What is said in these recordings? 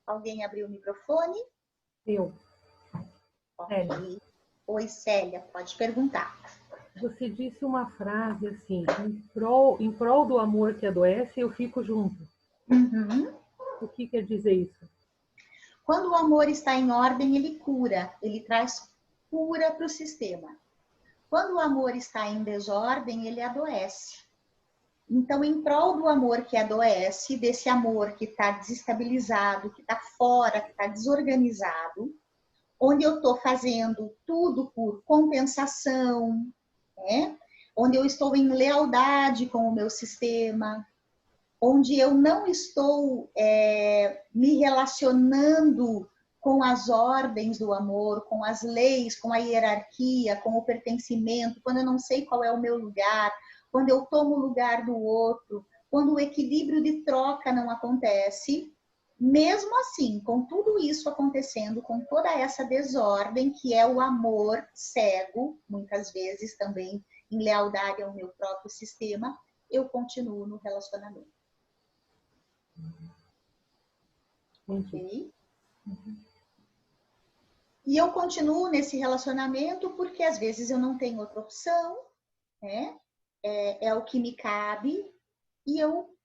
Alguém abriu o microfone? Eu. Ok. Oi, Célia, pode perguntar. Você disse uma frase assim, em prol do amor que adoece, eu fico junto. Uhum. O que quer dizer isso? Quando o amor está em ordem, ele cura, ele traz cura para o sistema. Quando o amor está em desordem, ele adoece. Então, em prol do amor que adoece, desse amor que está desestabilizado, que está fora, que está desorganizado, onde eu estou fazendo tudo por compensação, né? Onde eu estou em lealdade com o meu sistema, onde eu não estou me relacionando com as ordens do amor, com as leis, com a hierarquia, com o pertencimento, quando eu não sei qual é o meu lugar, quando eu tomo o lugar do outro, quando o equilíbrio de troca não acontece, mesmo assim, com tudo isso acontecendo, com toda essa desordem, que é o amor cego, muitas vezes também em lealdade ao meu próprio sistema, eu continuo no relacionamento. Ok? E eu continuo nesse relacionamento porque às vezes eu não tenho outra opção, né? É o que me cabe e eu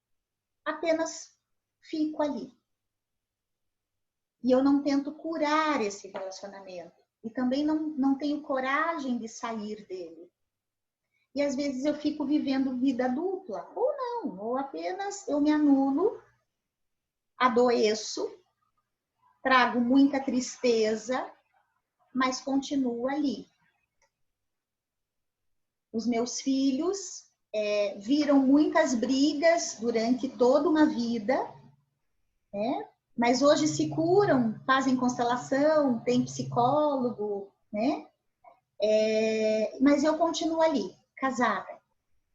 apenas fico ali. E eu não tento curar esse relacionamento. E também não tenho coragem de sair dele. E às vezes eu fico vivendo vida dupla, ou não, ou apenas eu me anulo, adoeço, trago muita tristeza, mas continuo ali. Os meus filhos viram muitas brigas durante toda uma vida, né? Mas hoje se curam, fazem constelação, tem psicólogo, né? Mas eu continuo ali, casada,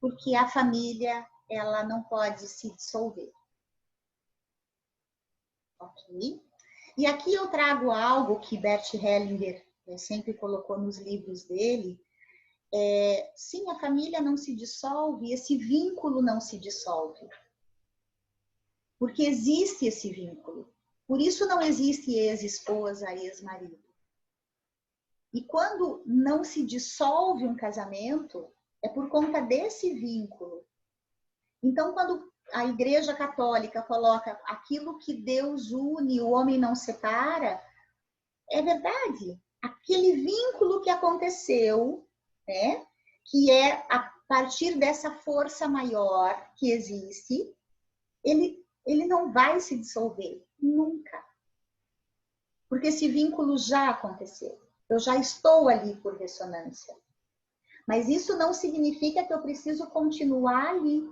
porque a família ela não pode se dissolver. Ok? E aqui eu trago algo que Bert Hellinger sempre colocou nos livros dele. Sim, a família não se dissolve, esse vínculo não se dissolve. Porque existe esse vínculo. Por isso não existe ex-esposa, ex-marido. E quando não se dissolve um casamento, é por conta desse vínculo. Então, quando a Igreja Católica coloca aquilo que Deus une, o homem não separa, é verdade. Aquele vínculo que aconteceu, né, que é a partir dessa força maior que existe, ele não vai se dissolver, nunca. Porque esse vínculo já aconteceu. Eu já estou ali por ressonância. Mas isso não significa que eu preciso continuar ali.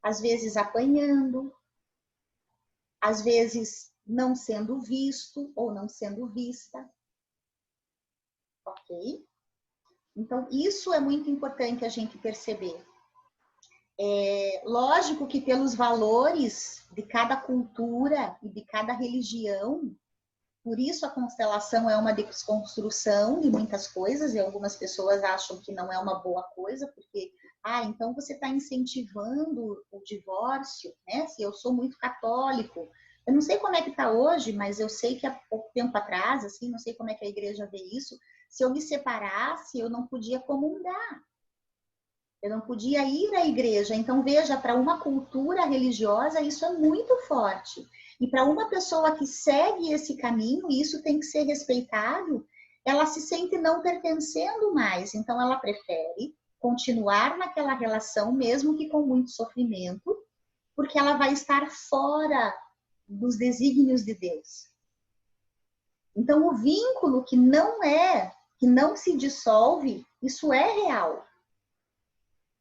Às vezes apanhando, às vezes não sendo visto ou não sendo vista. Ok? Então, isso é muito importante a gente perceber. Lógico que pelos valores de cada cultura e de cada religião, por isso a constelação é uma desconstrução de muitas coisas, e algumas pessoas acham que não é uma boa coisa, porque, então você está incentivando o divórcio, né? Se eu sou muito católico, eu não sei como é que está hoje, mas eu sei que há pouco tempo atrás, assim, não sei como é que a igreja vê isso, se eu me separasse, eu não podia comungar. Eu não podia ir à igreja. Então, veja, para uma cultura religiosa, isso é muito forte. E para uma pessoa que segue esse caminho, e isso tem que ser respeitado, ela se sente não pertencendo mais. Então, ela prefere continuar naquela relação, mesmo que com muito sofrimento, porque ela vai estar fora dos desígnios de Deus. Então, o vínculo que não se dissolve, isso é real.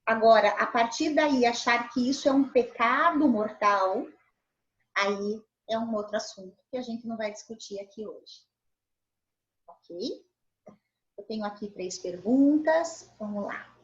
Agora, a partir daí, achar que isso é um pecado mortal, aí é um outro assunto que a gente não vai discutir aqui hoje. Ok? Eu tenho aqui 3 perguntas. Vamos lá.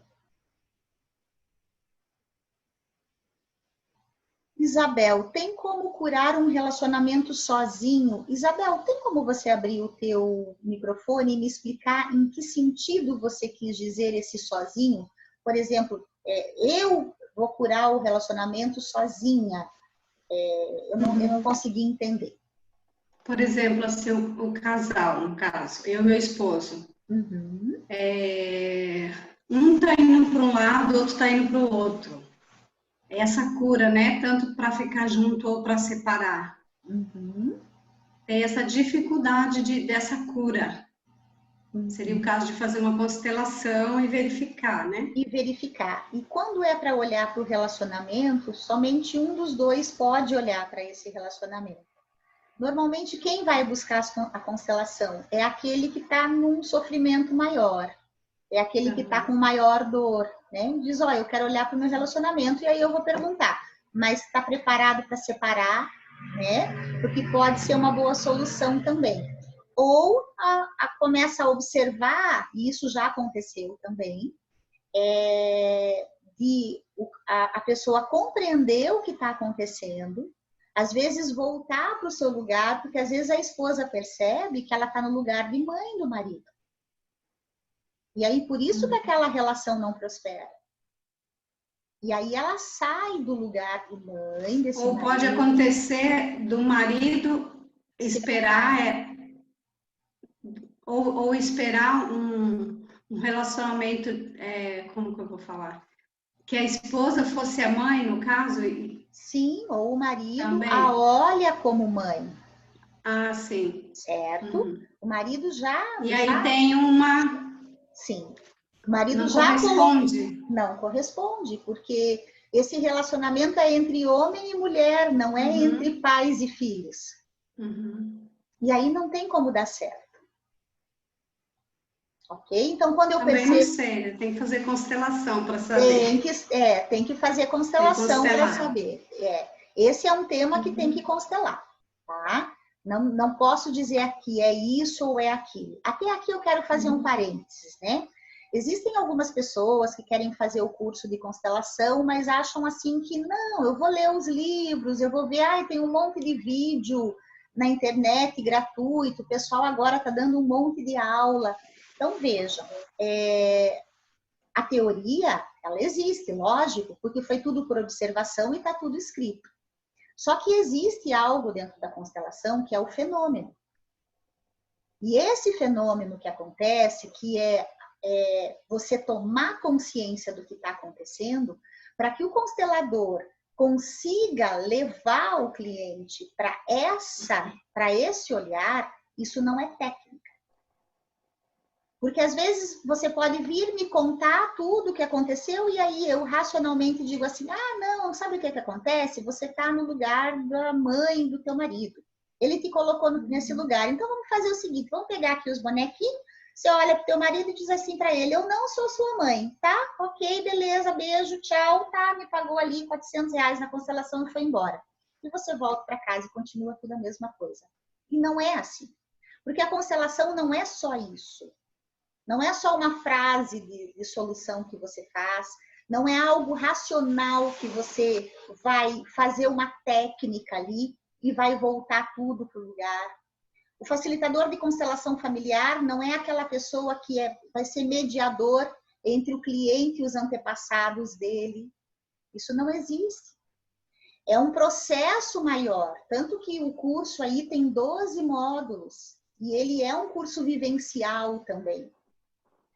Isabel, tem como curar um relacionamento sozinho? Isabel, tem como você abrir o teu microfone e me explicar em que sentido você quis dizer esse sozinho? Por exemplo, eu vou curar o relacionamento sozinha. Eu não consegui entender. por exemplo, assim, o casal, no caso, eu e meu esposo, Uhum, um tá indo para um lado, o outro tá indo para o outro. Essa cura, né? Tanto para ficar junto ou para separar. uhum, Tem essa dificuldade dessa cura. Seria o uhum. caso de fazer uma constelação e verificar, né? E verificar. E quando é para olhar para o relacionamento, somente um dos dois pode olhar para esse relacionamento. Normalmente, quem vai buscar a constelação é aquele que está num sofrimento maior, é aquele que está com Uhum. maior dor, né? Diz, ó, eu quero olhar para o meu relacionamento, e aí eu vou perguntar, mas está preparado para separar, né? Porque pode ser uma boa solução também. Ou começa a observar, e isso já aconteceu também, de a pessoa compreender o que está acontecendo, às vezes voltar para o seu lugar, porque às vezes a esposa percebe que ela está no lugar de mãe do marido. E aí, por isso que aquela relação não prospera. E aí ela sai do lugar de mãe desse Ou pode marido. acontecer do marido esperar, ou esperar um relacionamento, como que eu vou falar? Que a esposa fosse a mãe, no caso, Sim, ou o marido a também. olha como mãe, Ah, sim. certo? Uhum. O marido E aí tem uma. sim, o marido Não já colocou, corresponde. não corresponde, porque esse relacionamento é entre homem e mulher, não é entre Uhum. pais e filhos. Uhum. E aí não tem como dar certo, ok? Então, quando eu Também não percebo, sei, né? Tem que fazer constelação para saber. tem que fazer Tem que constelação para constelar. saber. Esse é um tema que tem que Uhum. constelar, tá? Não posso dizer aqui é isso ou é aquilo. Até aqui eu quero fazer um Uhum. parênteses, né? Existem algumas pessoas que querem fazer o curso de constelação, mas acham assim que não, eu vou ler os livros, eu vou ver, tem um monte de vídeo na internet gratuito, o pessoal agora está dando um monte de aula. Então, vejam, a teoria, ela existe, lógico, porque foi tudo por observação e está tudo escrito. Só que existe algo dentro da constelação que é o fenômeno. E esse fenômeno que acontece, que é você tomar consciência do que está acontecendo, para que o constelador consiga levar o cliente para esse olhar, isso não é técnica. Porque às vezes você pode vir me contar tudo o que aconteceu e aí eu racionalmente digo assim, não, sabe o que acontece? Você está no lugar da mãe do teu marido. Ele te colocou nesse lugar. Então vamos fazer o seguinte, vamos pegar aqui os bonequinhos, você olha pro teu marido e diz assim para ele, eu não sou sua mãe, tá? Ok, beleza, beijo, tchau, tá? Me pagou ali R$ 400 na constelação e foi embora. E você volta para casa e continua tudo a mesma coisa. E não é assim. Porque a constelação não é só isso. Não é só uma frase de solução que você faz, não é algo racional que você vai fazer uma técnica ali e vai voltar tudo para o lugar. O facilitador de constelação familiar não é aquela pessoa que vai ser mediador entre o cliente e os antepassados dele. Isso não existe. É um processo maior, tanto que o curso aí tem 12 módulos e ele é um curso vivencial também.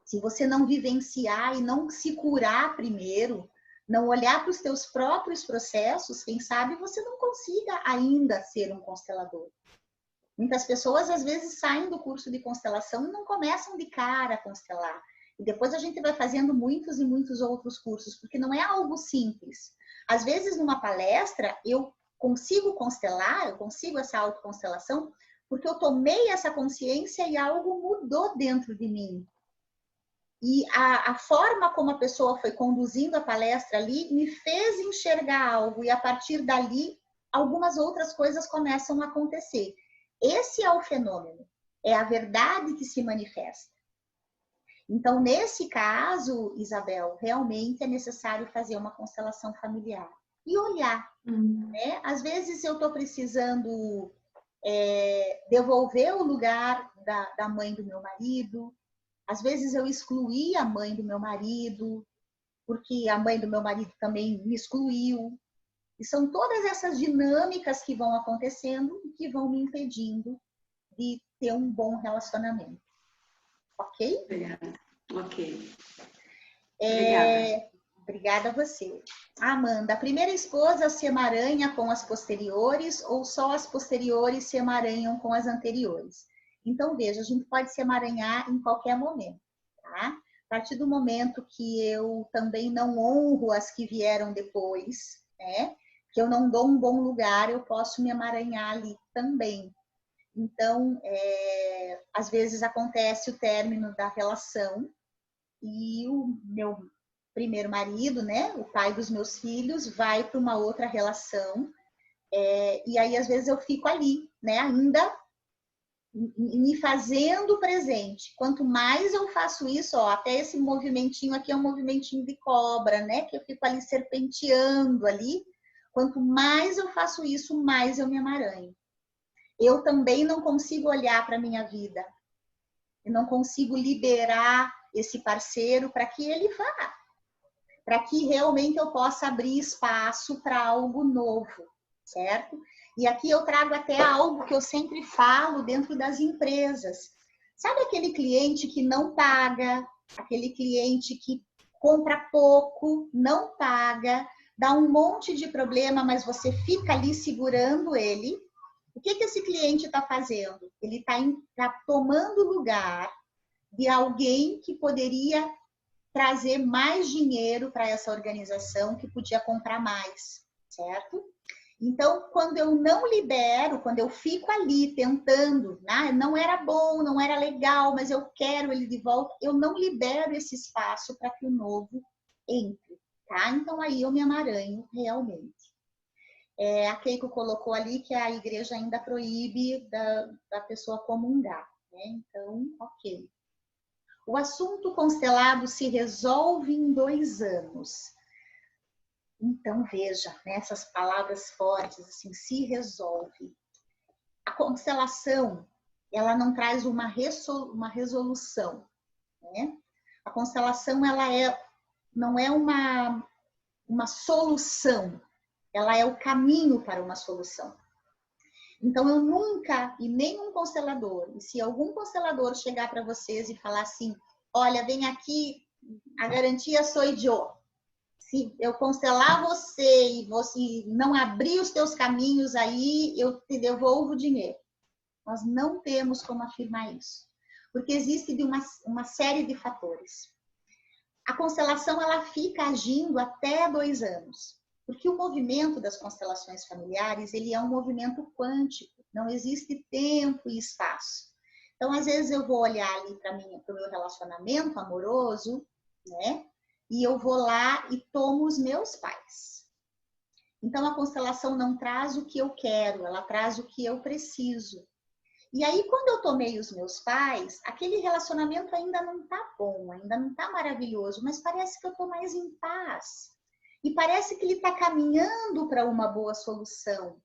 Se você não vivenciar e não se curar primeiro, não olhar para os teus próprios processos, quem sabe você não consiga ainda ser um constelador. Muitas pessoas, às vezes, saem do curso de constelação e não começam de cara a constelar. E depois a gente vai fazendo muitos e muitos outros cursos, porque não é algo simples. Às vezes, numa palestra, eu consigo constelar, eu consigo essa autoconstelação, porque eu tomei essa consciência e algo mudou dentro de mim. E a forma como a pessoa foi conduzindo a palestra ali me fez enxergar algo e a partir dali algumas outras coisas começam a acontecer. Esse é o fenômeno, é a verdade que se manifesta. Então, nesse caso, Isabel, realmente é necessário fazer uma constelação familiar e olhar, né? Às vezes eu estou precisando devolver o lugar da mãe do meu marido. Às vezes eu excluí a mãe do meu marido, porque a mãe do meu marido também me excluiu. E são todas essas dinâmicas que vão acontecendo e que vão me impedindo de ter um bom relacionamento. Ok? Obrigada. Ok. Obrigada. Obrigada a você. Amanda, a primeira esposa se emaranha com as posteriores ou só as posteriores se emaranham com as anteriores? Então, veja, a gente pode se emaranhar em qualquer momento, tá? A partir do momento que eu também não honro as que vieram depois, né? Que eu não dou um bom lugar, eu posso me emaranhar ali também. Então, às vezes acontece o término da relação e o meu primeiro marido, né, o pai dos meus filhos, vai para uma outra relação, e aí às vezes eu fico ali, né, ainda me fazendo presente. Quanto mais eu faço isso, ó, até esse movimentinho aqui é um movimentinho de cobra, né, que eu fico ali serpenteando ali. Quanto mais eu faço isso, mais eu me emaranho. Eu também não consigo olhar para a minha vida. Eu não consigo liberar esse parceiro para que ele vá. Para que realmente eu possa abrir espaço para algo novo, certo? E aqui eu trago até algo que eu sempre falo dentro das empresas. Sabe aquele cliente que não paga, aquele cliente que compra pouco, não paga, dá um monte de problema, mas você fica ali segurando ele? O que esse cliente está fazendo? Ele está tomando lugar de alguém que poderia trazer mais dinheiro para essa organização, que podia comprar mais, certo? Então, quando eu não libero, quando eu fico ali tentando, né? Não era bom, não era legal, mas eu quero ele de volta, eu não libero esse espaço para que o novo entre, tá? Então, aí eu me emaranho realmente. A Keiko colocou ali que a igreja ainda proíbe da pessoa comungar, né? Então, ok. O assunto constelado se resolve em 2 anos. Então, veja, né, essas palavras fortes, assim, se resolve. A constelação, ela não traz uma resolução, né? A constelação, ela não é uma solução, ela é o caminho para uma solução. Então, eu nunca, e nenhum constelador, e se algum constelador chegar para vocês e falar assim, olha, vem aqui, a garantia sou eu. Se eu constelar você e você não abrir os teus caminhos aí, eu te devolvo o dinheiro. Nós não temos como afirmar isso, porque existe uma série de fatores. A constelação, ela fica agindo até 2 anos. Porque o movimento das constelações familiares, ele é um movimento quântico, não existe tempo e espaço. Então, às vezes eu vou olhar ali para o meu relacionamento amoroso, né? E eu vou lá e tomo os meus pais. Então, a constelação não traz o que eu quero, ela traz o que eu preciso. E aí, quando eu tomei os meus pais, aquele relacionamento ainda não tá bom, ainda não tá maravilhoso, mas parece que eu tô mais em paz. E parece que ele está caminhando para uma boa solução.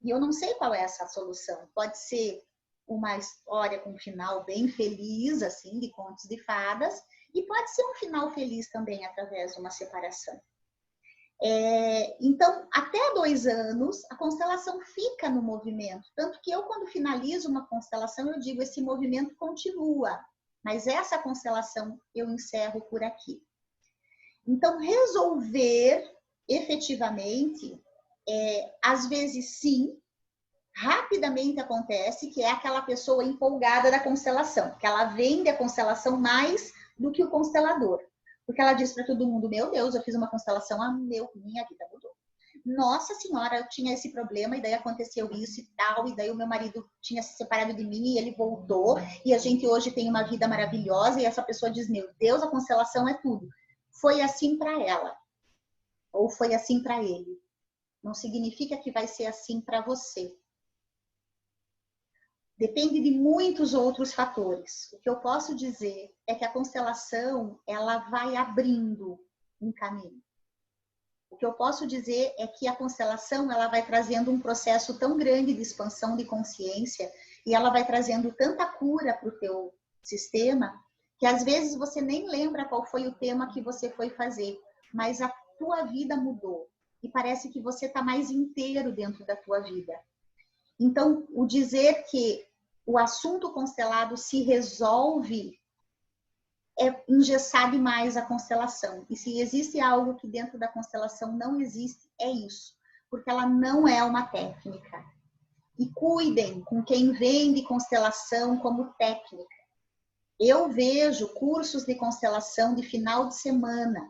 E eu não sei qual é essa solução. Pode ser uma história com um final bem feliz, assim, de contos de fadas, e pode ser um final feliz também através de uma separação. Então, até 2 anos, a constelação fica no movimento. Tanto que eu, quando finalizo uma constelação, eu digo, esse movimento continua. Mas essa constelação eu encerro por aqui. Então, resolver efetivamente, às vezes sim, rapidamente acontece, que é aquela pessoa empolgada da constelação, que ela vende a constelação mais do que o constelador. Porque ela diz para todo mundo, meu Deus, eu fiz uma constelação, minha vida mudou. Nossa senhora, eu tinha esse problema e daí aconteceu isso e tal, e daí o meu marido tinha se separado de mim e ele voltou, e a gente hoje tem uma vida maravilhosa, e essa pessoa diz, meu Deus, a constelação é tudo. Foi assim para ela, ou foi assim para ele. Não significa que vai ser assim para você. Depende de muitos outros fatores. O que eu posso dizer é que a constelação, ela vai abrindo um caminho. O que eu posso dizer é que a constelação, ela vai trazendo um processo tão grande de expansão de consciência e ela vai trazendo tanta cura para o teu sistema que às vezes você nem lembra qual foi o tema que você foi fazer, mas a tua vida mudou. e parece que você está mais inteiro dentro da tua vida. Então, o dizer que o assunto constelado se resolve é engessar demais a constelação. E se existe algo que dentro da constelação não existe, é isso. Porque ela não é uma técnica. E cuidem com quem vende constelação como técnica. Eu vejo cursos de constelação de final de semana.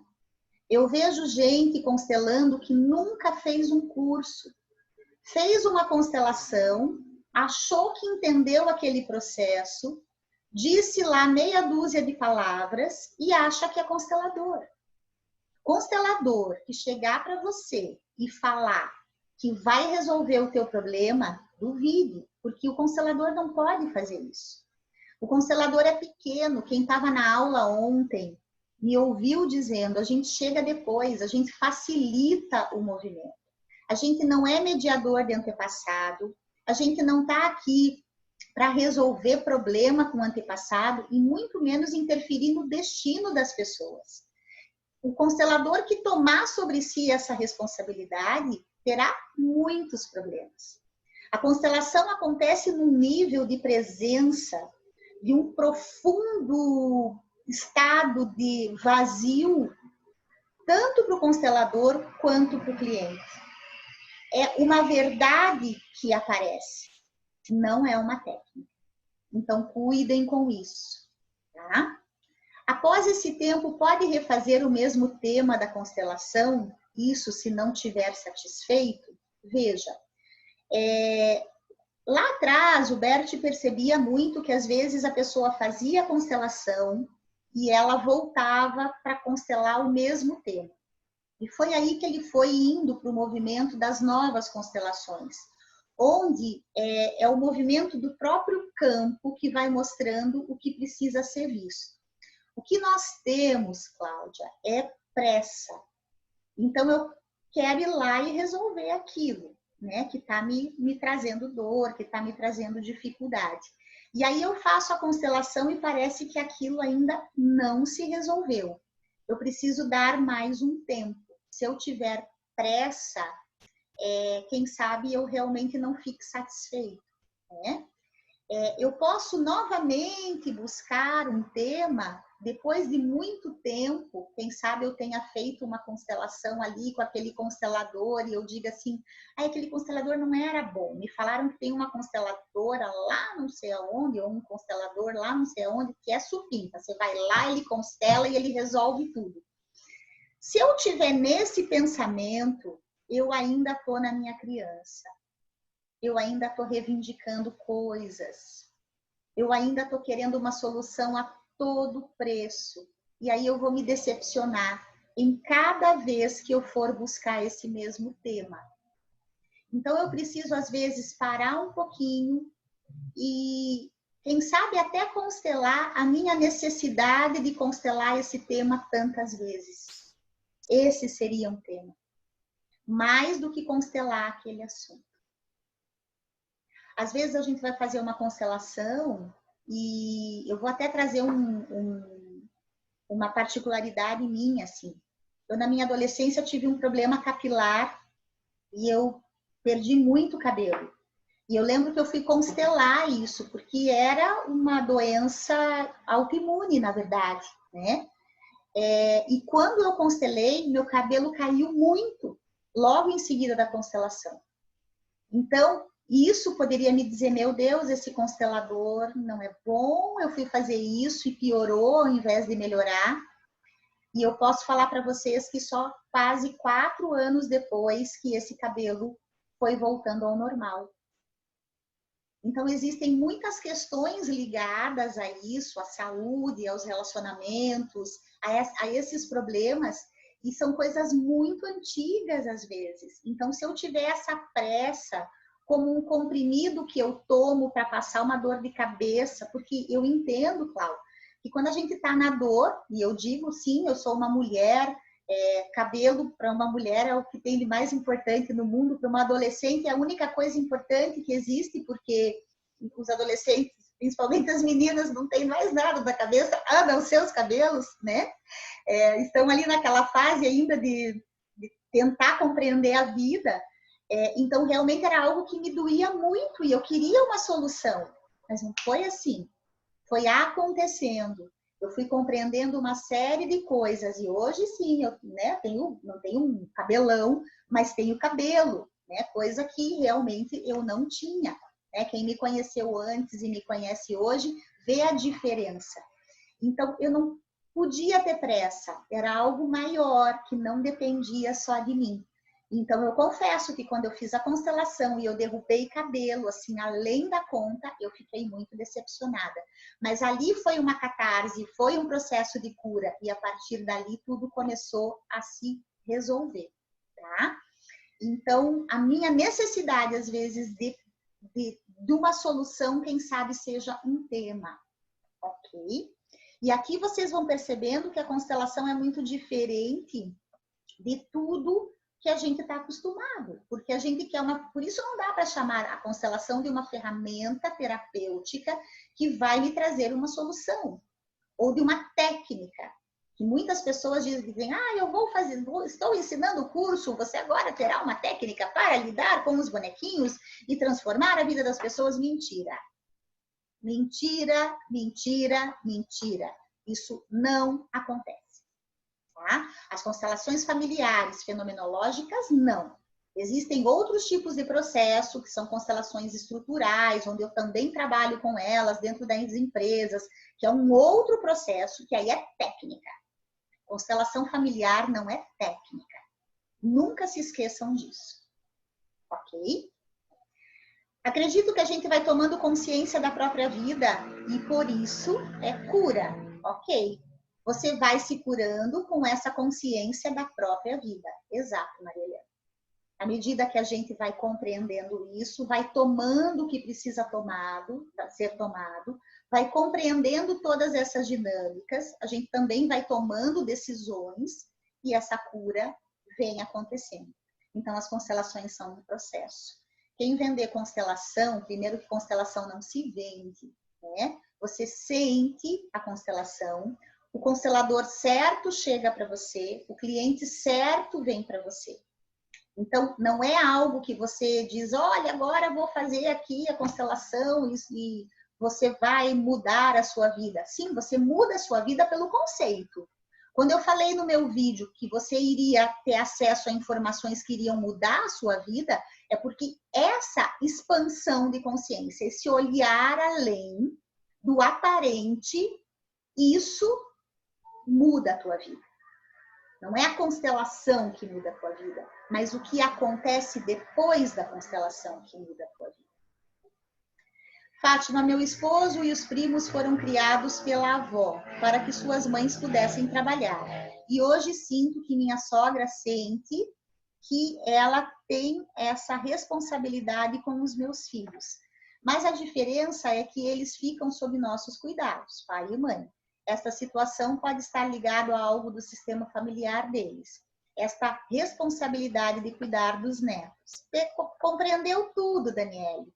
Eu vejo gente constelando que nunca fez um curso. Fez uma constelação, achou que entendeu aquele processo, disse lá meia dúzia de palavras e acha que é constelador. Constelador que chegar para você e falar que vai resolver o teu problema, duvide, porque o constelador não pode fazer isso. O constelador é pequeno. Quem estava na aula ontem me ouviu dizendo, a gente chega depois, a gente facilita o movimento. A gente não é mediador de antepassado, a gente não está aqui para resolver problema com o antepassado e muito menos interferir no destino das pessoas. O constelador que tomar sobre si essa responsabilidade terá muitos problemas. A constelação acontece num nível de presença, de um profundo estado de vazio, tanto para o constelador quanto para o cliente. É uma verdade que aparece, não é uma técnica. Então, cuidem com isso, tá? Após esse tempo, pode refazer o mesmo tema da constelação? Isso, se não tiver satisfeito? Veja, lá atrás, o Bert percebia muito que, às vezes, a pessoa fazia a constelação e ela voltava para constelar o mesmo tema. E foi aí que ele foi indo para o movimento das novas constelações, onde é o movimento do próprio campo que vai mostrando o que precisa ser visto. O que nós temos, Cláudia, é pressa. Então, eu quero ir lá e resolver aquilo, né, que está me trazendo dor, que está me trazendo dificuldade. E aí eu faço a constelação e parece que aquilo ainda não se resolveu. Eu preciso dar mais um tempo. Se eu tiver pressa, quem sabe eu realmente não fique satisfeito, né? Eu posso novamente buscar um tema depois de muito tempo. Quem sabe eu tenha feito uma constelação ali com aquele constelador e eu diga assim, aquele constelador não era bom. Me falaram que tem uma consteladora lá não sei aonde, ou um constelador lá não sei aonde, que é supimpa. Você vai lá, ele constela e ele resolve tudo. Se eu tiver nesse pensamento, eu ainda estou na minha criança. Eu ainda estou reivindicando coisas. Eu ainda estou querendo uma solução a todo preço. E aí eu vou me decepcionar em cada vez que eu for buscar esse mesmo tema. Então eu preciso, às vezes, parar um pouquinho e, quem sabe, até constelar a minha necessidade de constelar esse tema tantas vezes. Esse seria um tema. Mais do que constelar aquele assunto. Às vezes a gente vai fazer uma constelação e eu vou até trazer uma particularidade minha, assim. Eu, na minha adolescência, tive um problema capilar e eu perdi muito cabelo. E eu lembro que eu fui constelar isso, porque era uma doença autoimune, na verdade, né? E quando eu constelei, meu cabelo caiu muito, logo em seguida da constelação. Então, isso poderia me dizer, meu Deus, esse constelador não é bom, eu fui fazer isso e piorou ao invés de melhorar. E eu posso falar para vocês que só quase 4 anos depois que esse cabelo foi voltando ao normal. Então, existem muitas questões ligadas a isso, à saúde, aos relacionamentos, a esses problemas, e são coisas muito antigas às vezes. Então, se eu tiver essa pressa, como um comprimido que eu tomo para passar uma dor de cabeça, porque eu entendo, Cláudia, que quando a gente está na dor, e eu digo, sim, eu sou uma mulher, cabelo para uma mulher é o que tem de mais importante no mundo, para uma adolescente é a única coisa importante que existe, porque os adolescentes, principalmente as meninas, não têm mais nada da cabeça, a não ser os cabelos, né? Estão ali naquela fase ainda de tentar compreender a vida. Então, realmente era algo que me doía muito e eu queria uma solução. Mas não foi assim. Foi acontecendo. Eu fui compreendendo uma série de coisas. E hoje, sim, eu não tenho um cabelão, mas tenho cabelo, né? Coisa que realmente eu não tinha. Né? Quem me conheceu antes e me conhece hoje, vê a diferença. Então, eu não podia ter pressa. Era algo maior, que não dependia só de mim. Então, eu confesso que quando eu fiz a constelação e eu derrubei cabelo, assim, além da conta, eu fiquei muito decepcionada. Mas ali foi uma catarse, foi um processo de cura. E a partir dali, tudo começou a se resolver, tá? Então, a minha necessidade, às vezes, de uma solução, quem sabe seja um tema, ok? E aqui vocês vão percebendo que a constelação é muito diferente de tudo que a gente está acostumado, porque a gente quer por isso não dá para chamar a constelação de uma ferramenta terapêutica que vai me trazer uma solução, ou de uma técnica, que muitas pessoas dizem, estou ensinando o curso, você agora terá uma técnica para lidar com os bonequinhos e transformar a vida das pessoas. Mentira. Mentira, mentira, mentira. Isso não acontece. Tá? As constelações familiares fenomenológicas, não. Existem outros tipos de processo, que são constelações estruturais, onde eu também trabalho com elas dentro das empresas, que é um outro processo, que aí é técnica. Constelação familiar não é técnica. Nunca se esqueçam disso. Ok? Acredito que a gente vai tomando consciência da própria vida e por isso é cura. Ok? Você vai se curando com essa consciência da própria vida. Exato, Maria Helena. À medida que a gente vai compreendendo isso, vai tomando o que precisa ser tomado, vai compreendendo todas essas dinâmicas, a gente também vai tomando decisões e essa cura vem acontecendo. Então, as constelações são um processo. Quem vender constelação, primeiro que constelação não se vende, né? Você sente a constelação, o constelador certo chega para você, o cliente certo vem para você. Então, não é algo que você diz, olha, agora vou fazer aqui a constelação e você vai mudar a sua vida. Sim, você muda a sua vida pelo conceito. Quando eu falei no meu vídeo que você iria ter acesso a informações que iriam mudar a sua vida, é porque essa expansão de consciência, esse olhar além do aparente, isso muda a tua vida. Não é a constelação que muda a tua vida, mas o que acontece depois da constelação que muda a tua vida. Fátima, meu esposo e os primos foram criados pela avó, para que suas mães pudessem trabalhar. E hoje sinto que minha sogra sente que ela tem essa responsabilidade com os meus filhos. Mas a diferença é que eles ficam sob nossos cuidados, pai e mãe. Esta situação pode estar ligada a algo do sistema familiar deles. Esta responsabilidade de cuidar dos netos. Compreendeu tudo, Daniele.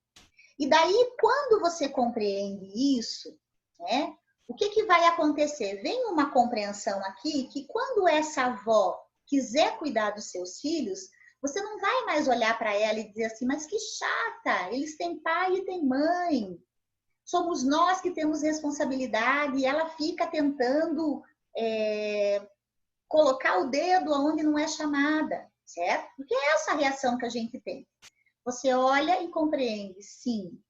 E daí, quando você compreende isso, né, o que vai acontecer? Vem uma compreensão aqui que quando essa avó quiser cuidar dos seus filhos, você não vai mais olhar para ela e dizer assim, mas que chata, eles têm pai e têm mãe. Somos nós que temos responsabilidade e ela fica tentando colocar o dedo onde não é chamada, certo? Porque é essa a reação que a gente tem. Você olha e compreende, sim,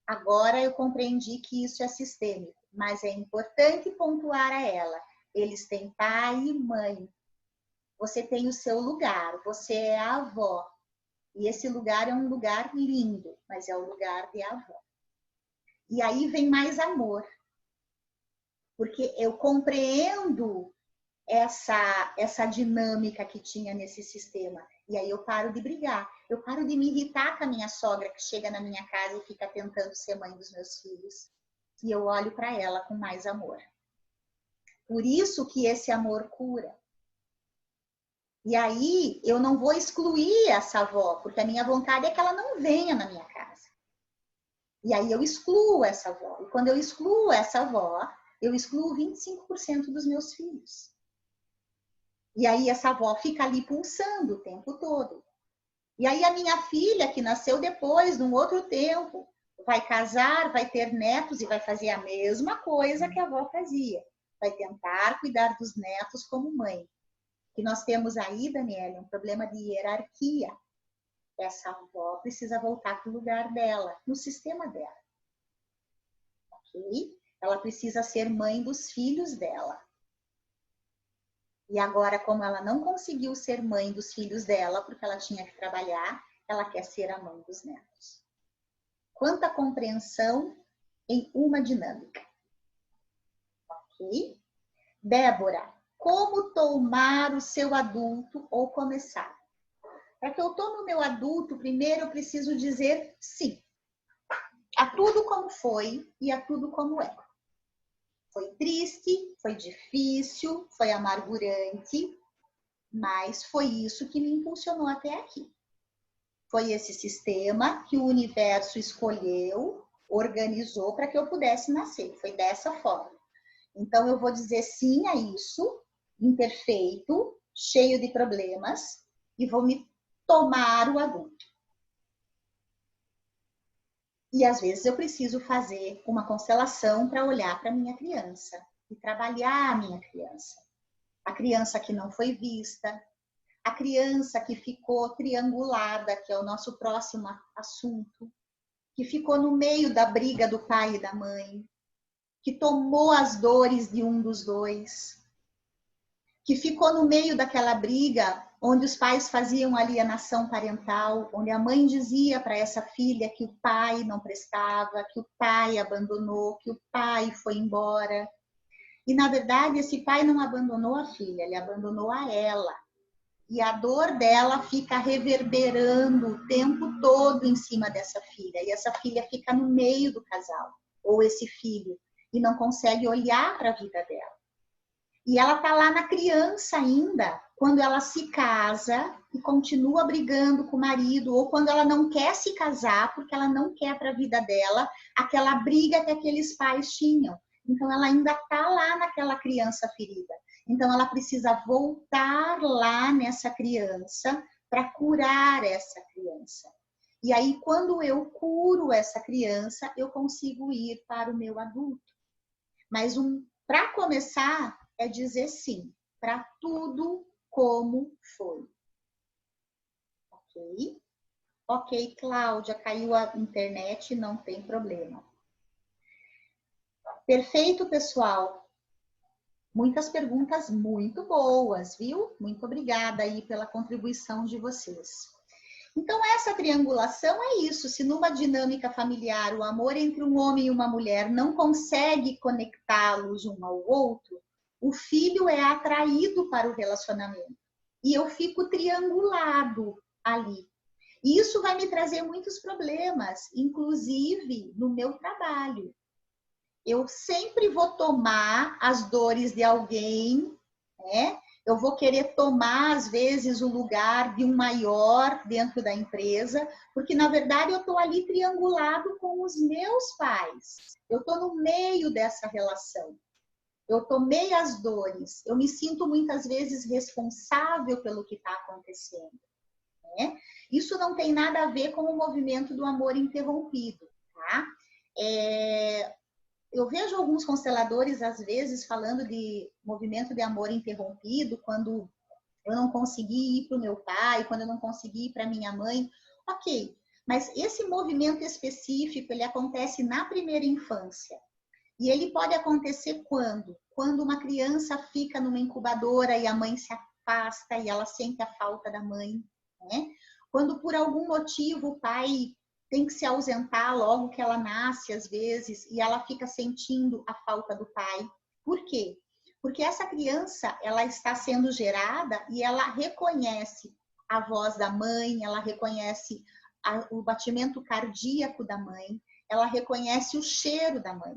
agora eu compreendi que isso é sistêmico, mas é importante pontuar a ela. Eles têm pai e mãe. Você tem o seu lugar, você é a avó. E esse lugar é um lugar lindo, mas é o lugar de avó. E aí vem mais amor. Porque eu compreendo essa dinâmica que tinha nesse sistema. E aí eu paro de brigar. Eu paro de me irritar com a minha sogra que chega na minha casa e fica tentando ser mãe dos meus filhos. E eu olho para ela com mais amor. Por isso que esse amor cura. E aí eu não vou excluir essa avó, porque a minha vontade é que ela não venha na minha casa. E aí eu excluo essa avó. E quando eu excluo essa avó, eu excluo 25% dos meus filhos. E aí essa avó fica ali pulsando o tempo todo. E aí a minha filha, que nasceu depois, num outro tempo, vai casar, vai ter netos e vai fazer a mesma coisa que a avó fazia. Vai tentar cuidar dos netos como mãe. Que nós temos aí, Daniela, um problema de hierarquia. Essa avó precisa voltar para o lugar dela, no sistema dela. Ok? Ela precisa ser mãe dos filhos dela. E agora, como ela não conseguiu ser mãe dos filhos dela, porque ela tinha que trabalhar, ela quer ser a mãe dos netos. Quanta compreensão em uma dinâmica. Ok? Débora, como tomar o seu adulto ou começar? Para que eu tome o meu adulto, primeiro eu preciso dizer sim. A tudo como foi e a tudo como é. Foi triste, foi difícil, foi amargurante, mas foi isso que me impulsionou até aqui. Foi esse sistema que o universo escolheu, organizou para que eu pudesse nascer. Foi dessa forma. Então, eu vou dizer sim a isso, imperfeito, cheio de problemas, e vou me tomar o adulto. E às vezes eu preciso fazer uma constelação para olhar para a minha criança e trabalhar a minha criança. A criança que não foi vista, a criança que ficou triangulada, que é o nosso próximo assunto, que ficou no meio da briga do pai e da mãe, que tomou as dores de um dos dois, que ficou no meio daquela briga onde os pais faziam alienação parental, onde a mãe dizia para essa filha que o pai não prestava, que o pai abandonou, que o pai foi embora. E, na verdade, esse pai não abandonou a filha, ele abandonou a ela. E a dor dela fica reverberando o tempo todo em cima dessa filha. E essa filha fica no meio do casal, ou esse filho, e não consegue olhar para a vida dela. E ela está lá na criança ainda, quando ela se casa e continua brigando com o marido, ou quando ela não quer se casar, porque ela não quer para a vida dela aquela briga que aqueles pais tinham. Então, ela ainda está lá naquela criança ferida. Então, ela precisa voltar lá nessa criança para curar essa criança. E aí, quando eu curo essa criança, eu consigo ir para o meu adulto. Mas para começar, é dizer sim para tudo como foi. Ok? Ok, Cláudia, caiu a internet, não tem problema. Perfeito, pessoal. Muitas perguntas muito boas, viu? Muito obrigada aí pela contribuição de vocês. Então, essa triangulação é isso. Se numa dinâmica familiar o amor entre um homem e uma mulher não consegue conectá-los um ao outro, o filho é atraído para o relacionamento. E eu fico triangulado ali. E isso vai me trazer muitos problemas, inclusive no meu trabalho. Eu sempre vou tomar as dores de alguém, né? Eu vou querer tomar, às vezes, o lugar de um maior dentro da empresa, porque, na verdade, eu estou ali triangulado com os meus pais. Eu estou no meio dessa relação. Eu tomei as dores. Eu me sinto, muitas vezes, responsável pelo que está acontecendo, né? Isso não tem nada a ver com o movimento do amor interrompido, tá? Eu vejo alguns consteladores, às vezes, falando de movimento de amor interrompido, quando eu não consegui ir para o meu pai, quando eu não consegui ir para minha mãe. Ok, mas esse movimento específico, ele acontece na primeira infância. E ele pode acontecer quando? Quando uma criança fica numa incubadora e a mãe se afasta e ela sente a falta da mãe, né? Quando, por algum motivo, o pai tem que se ausentar logo que ela nasce, às vezes, e ela fica sentindo a falta do pai. Por quê? Porque essa criança, ela está sendo gerada e ela reconhece a voz da mãe, ela reconhece o batimento cardíaco da mãe, ela reconhece o cheiro da mãe.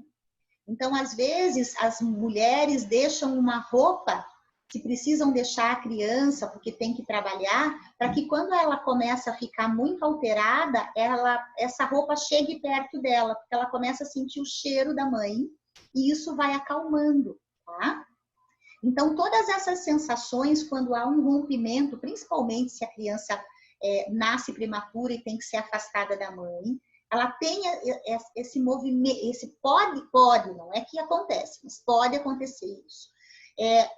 Então, às vezes, as mulheres deixam uma roupa, se precisam deixar a criança, porque tem que trabalhar, para que quando ela começa a ficar muito alterada, essa roupa chegue perto dela, porque ela começa a sentir o cheiro da mãe, e isso vai acalmando, tá? Então, todas essas sensações, quando há um rompimento, principalmente se a criança nasce prematura e tem que ser afastada da mãe, ela tem esse movimento, esse pode, não é que acontece, mas pode acontecer isso.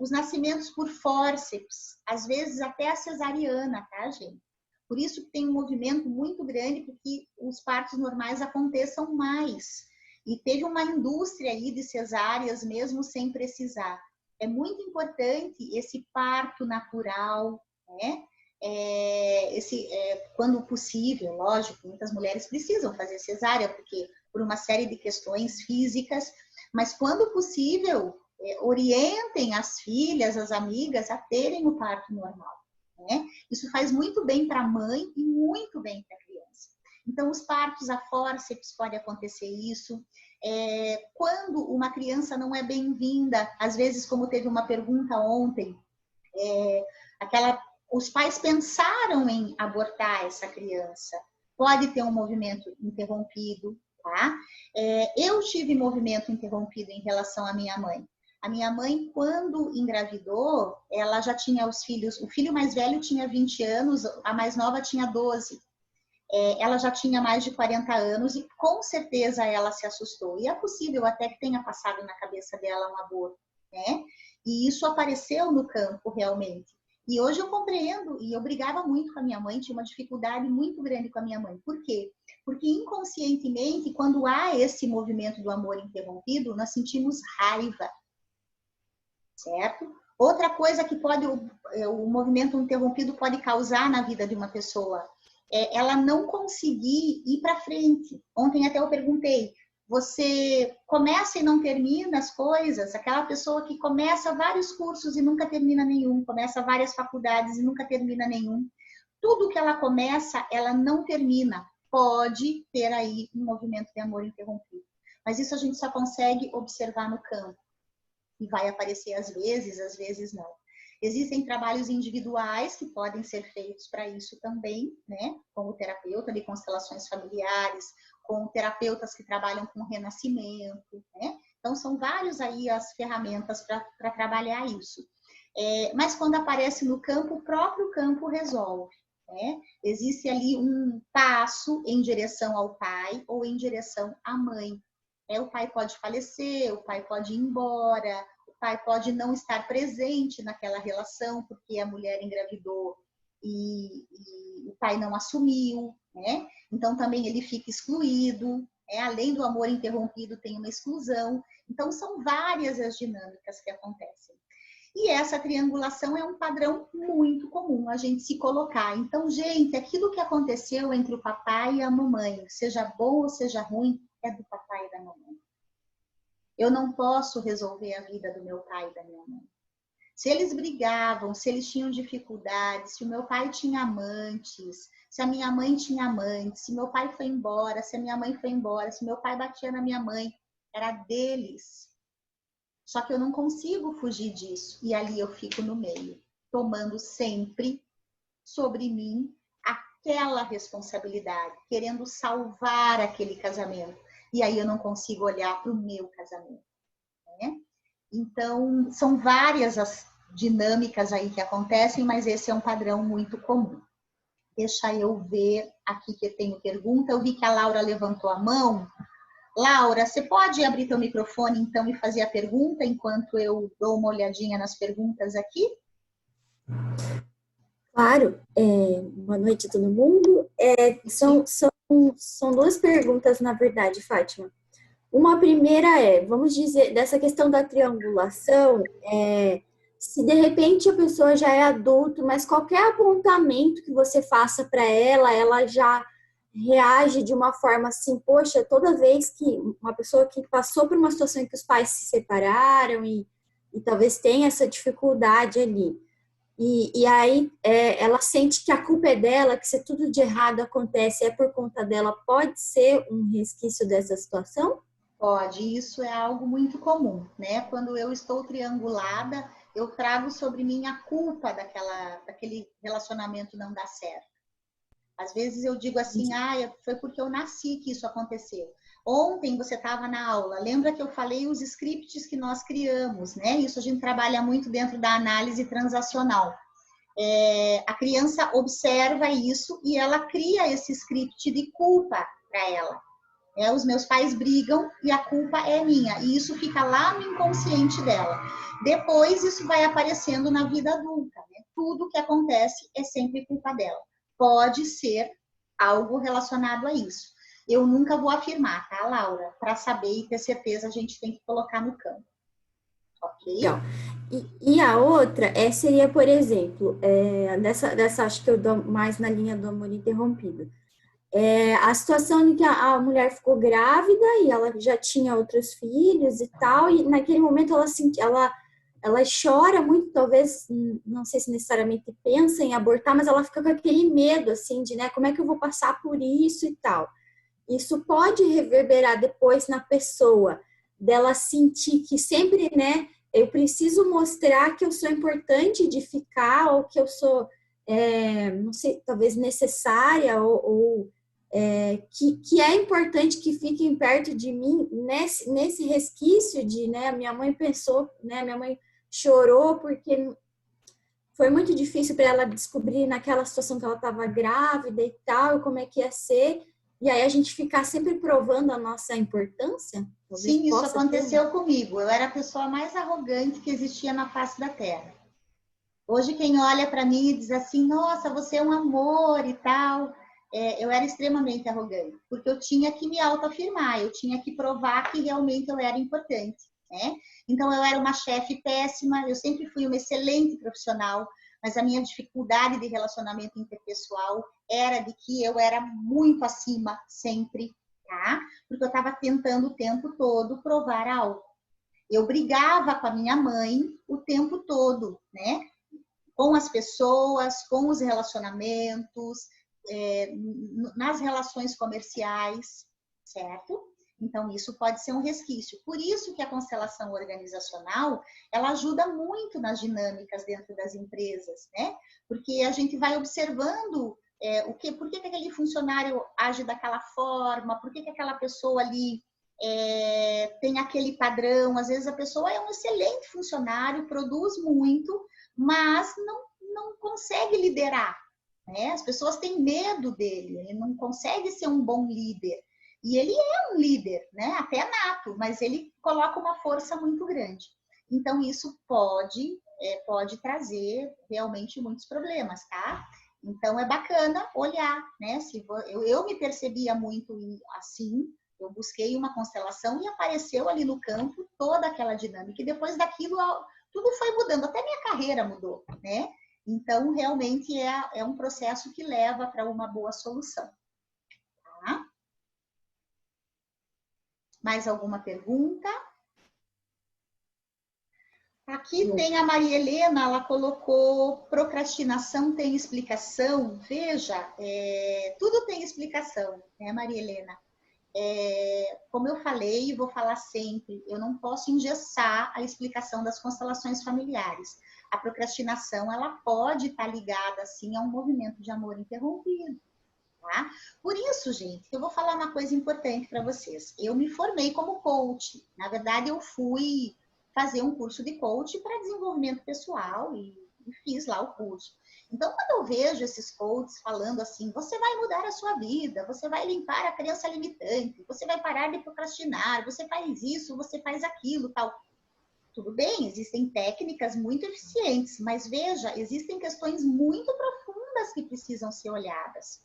Os nascimentos por fórceps, às vezes até a cesariana, tá, gente? Por isso que tem um movimento muito grande, porque os partos normais aconteçam mais. E teve uma indústria aí de cesáreas mesmo sem precisar. É muito importante esse parto natural, né? Quando possível, lógico, muitas mulheres precisam fazer cesárea, porque por uma série de questões físicas, mas quando possível, orientem as filhas, as amigas a terem o parto normal, né? Isso faz muito bem para a mãe e muito bem para a criança. Então, os partos a fórceps pode acontecer isso. Quando uma criança não é bem-vinda, às vezes, como teve uma pergunta ontem, os pais pensaram em abortar essa criança, pode ter um movimento interrompido, tá? Eu tive movimento interrompido em relação à minha mãe. A minha mãe, quando engravidou, ela já tinha os filhos, o filho mais velho tinha 20 anos, a mais nova tinha 12. Ela já tinha mais de 40 anos e com certeza ela se assustou. E é possível até que tenha passado na cabeça dela um aborto, né? E isso apareceu no campo realmente. E hoje eu compreendo, e eu brigava muito com a minha mãe, tinha uma dificuldade muito grande com a minha mãe. Por quê? Porque inconscientemente, quando há esse movimento do amor interrompido, nós sentimos raiva, certo? Outra coisa que o movimento interrompido pode causar na vida de uma pessoa ela não conseguir ir para frente. Ontem até eu perguntei, você começa e não termina as coisas? Aquela pessoa que começa vários cursos e nunca termina nenhum, começa várias faculdades e nunca termina nenhum. Tudo que ela começa, ela não termina. Pode ter aí um movimento de amor interrompido. Mas isso a gente só consegue observar no campo. E vai aparecer às vezes não. Existem trabalhos individuais que podem ser feitos para isso também, né? Com o terapeuta de constelações familiares, com terapeutas que trabalham com renascimento, né? Então, são vários aí as ferramentas para trabalhar isso. Mas quando aparece no campo, o próprio campo resolve, né? Existe ali um passo em direção ao pai ou em direção à mãe. O pai pode falecer, o pai pode ir embora, o pai pode não estar presente naquela relação porque a mulher engravidou e o pai não assumiu, né? Então também ele fica excluído, além do amor interrompido tem uma exclusão. Então são várias as dinâmicas que acontecem. E essa triangulação é um padrão muito comum a gente se colocar. Então, gente, aquilo que aconteceu entre o papai e a mamãe, seja bom ou seja ruim, é do papai e da mamãe. Eu não posso resolver a vida do meu pai e da minha mãe. Se eles brigavam, se eles tinham dificuldades, se o meu pai tinha amantes, se a minha mãe tinha amantes, se meu pai foi embora, se a minha mãe foi embora, se meu pai batia na minha mãe, era deles. Só que eu não consigo fugir disso. E ali eu fico no meio, tomando sempre sobre mim aquela responsabilidade, querendo salvar aquele casamento. E aí eu não consigo olhar para o meu casamento, né? Então, são várias as dinâmicas aí que acontecem, mas esse é um padrão muito comum. Deixa eu ver aqui que eu tenho pergunta. Eu vi que a Laura levantou a mão. Laura, você pode abrir teu microfone, então, e fazer a pergunta enquanto eu dou uma olhadinha nas perguntas aqui? Claro. Boa noite a todo mundo. São duas perguntas, na verdade, Fátima. Uma primeira vamos dizer, dessa questão da triangulação, se de repente a pessoa já é adulto, mas qualquer apontamento que você faça para ela já reage de uma forma assim, poxa, toda vez que uma pessoa que passou por uma situação em que os pais se separaram e talvez tenha essa dificuldade ali, e aí ela sente que a culpa é dela, que se tudo de errado acontece é por conta dela, pode ser um resquício dessa situação? Pode, isso é algo muito comum, né? Quando eu estou triangulada, eu trago sobre mim a culpa daquele relacionamento não dar certo. Às vezes eu digo assim, foi porque eu nasci que isso aconteceu. Ontem você estava na aula, lembra que eu falei os scripts que nós criamos, né? Isso a gente trabalha muito dentro da análise transacional. A criança observa isso e ela cria esse script de culpa para ela. Os meus pais brigam e a culpa é minha. E isso fica lá no inconsciente dela. Depois isso vai aparecendo na vida adulta, né? Tudo que acontece é sempre culpa dela. Pode ser algo relacionado a isso. Eu nunca vou afirmar, tá, Laura? Para saber e ter certeza, a gente tem que colocar no campo. Ok? Legal. E a outra seria, por exemplo, dessa acho que eu dou mais na linha do amor interrompido. A situação em que a mulher ficou grávida e ela já tinha outros filhos e tal, e naquele momento ela chora muito, talvez, não sei se necessariamente pensa em abortar, mas ela fica com aquele medo, assim, de, né, como é que eu vou passar por isso e tal. Isso pode reverberar depois na pessoa, dela sentir que sempre, né, eu preciso mostrar que eu sou importante de ficar, ou que eu sou, não sei, talvez necessária, ou que é importante que fiquem perto de mim nesse resquício de, né, minha mãe pensou, né, minha mãe chorou porque foi muito difícil para ela descobrir naquela situação que ela estava grávida e tal, como é que ia ser, e aí a gente ficar sempre provando a nossa importância. Sim, isso aconteceu comigo. Eu era a pessoa mais arrogante que existia na face da Terra. Hoje quem olha para mim e diz assim, nossa, você é um amor e tal, eu era extremamente arrogante, porque eu tinha que me autoafirmar, eu tinha que provar que realmente eu era importante, né? Então eu era uma chefe péssima, eu sempre fui uma excelente profissional, mas a minha dificuldade de relacionamento interpessoal era de que eu era muito acima sempre, tá? Porque eu estava tentando o tempo todo provar algo. Eu brigava com a minha mãe o tempo todo, né? Com as pessoas, com os relacionamentos, nas relações comerciais, certo? Então, isso pode ser um resquício. Por isso que a constelação organizacional, ela ajuda muito nas dinâmicas dentro das empresas, né? Porque a gente vai observando por que aquele funcionário age daquela forma, por que aquela pessoa ali tem aquele padrão. Às vezes a pessoa é um excelente funcionário, produz muito, mas não consegue liderar, né? As pessoas têm medo dele, ele não consegue ser um bom líder. E ele é um líder, né? Até nato, mas ele coloca uma força muito grande. Então, isso pode trazer realmente muitos problemas, tá? Então, é bacana olhar, né? Eu me percebia muito assim, eu busquei uma constelação e apareceu ali no campo toda aquela dinâmica. E depois daquilo, tudo foi mudando, até minha carreira mudou, né? Então, realmente é um processo que leva para uma boa solução. Tá? Mais alguma pergunta? Aqui tem a Maria Helena, ela colocou procrastinação tem explicação. Veja, tudo tem explicação, né, Maria Helena? Como eu falei e vou falar sempre, eu não posso engessar a explicação das constelações familiares. A procrastinação, ela pode estar ligada, assim, a um movimento de amor interrompido. Tá? Por isso, gente, eu vou falar uma coisa importante para vocês. Eu me formei como coach. Na verdade, eu fui fazer um curso de coach para desenvolvimento pessoal e fiz lá o curso. Então, quando eu vejo esses coaches falando assim, você vai mudar a sua vida, você vai limpar a crença limitante, você vai parar de procrastinar, você faz isso, você faz aquilo, tal. Tudo bem, existem técnicas muito eficientes, mas veja, existem questões muito profundas que precisam ser olhadas.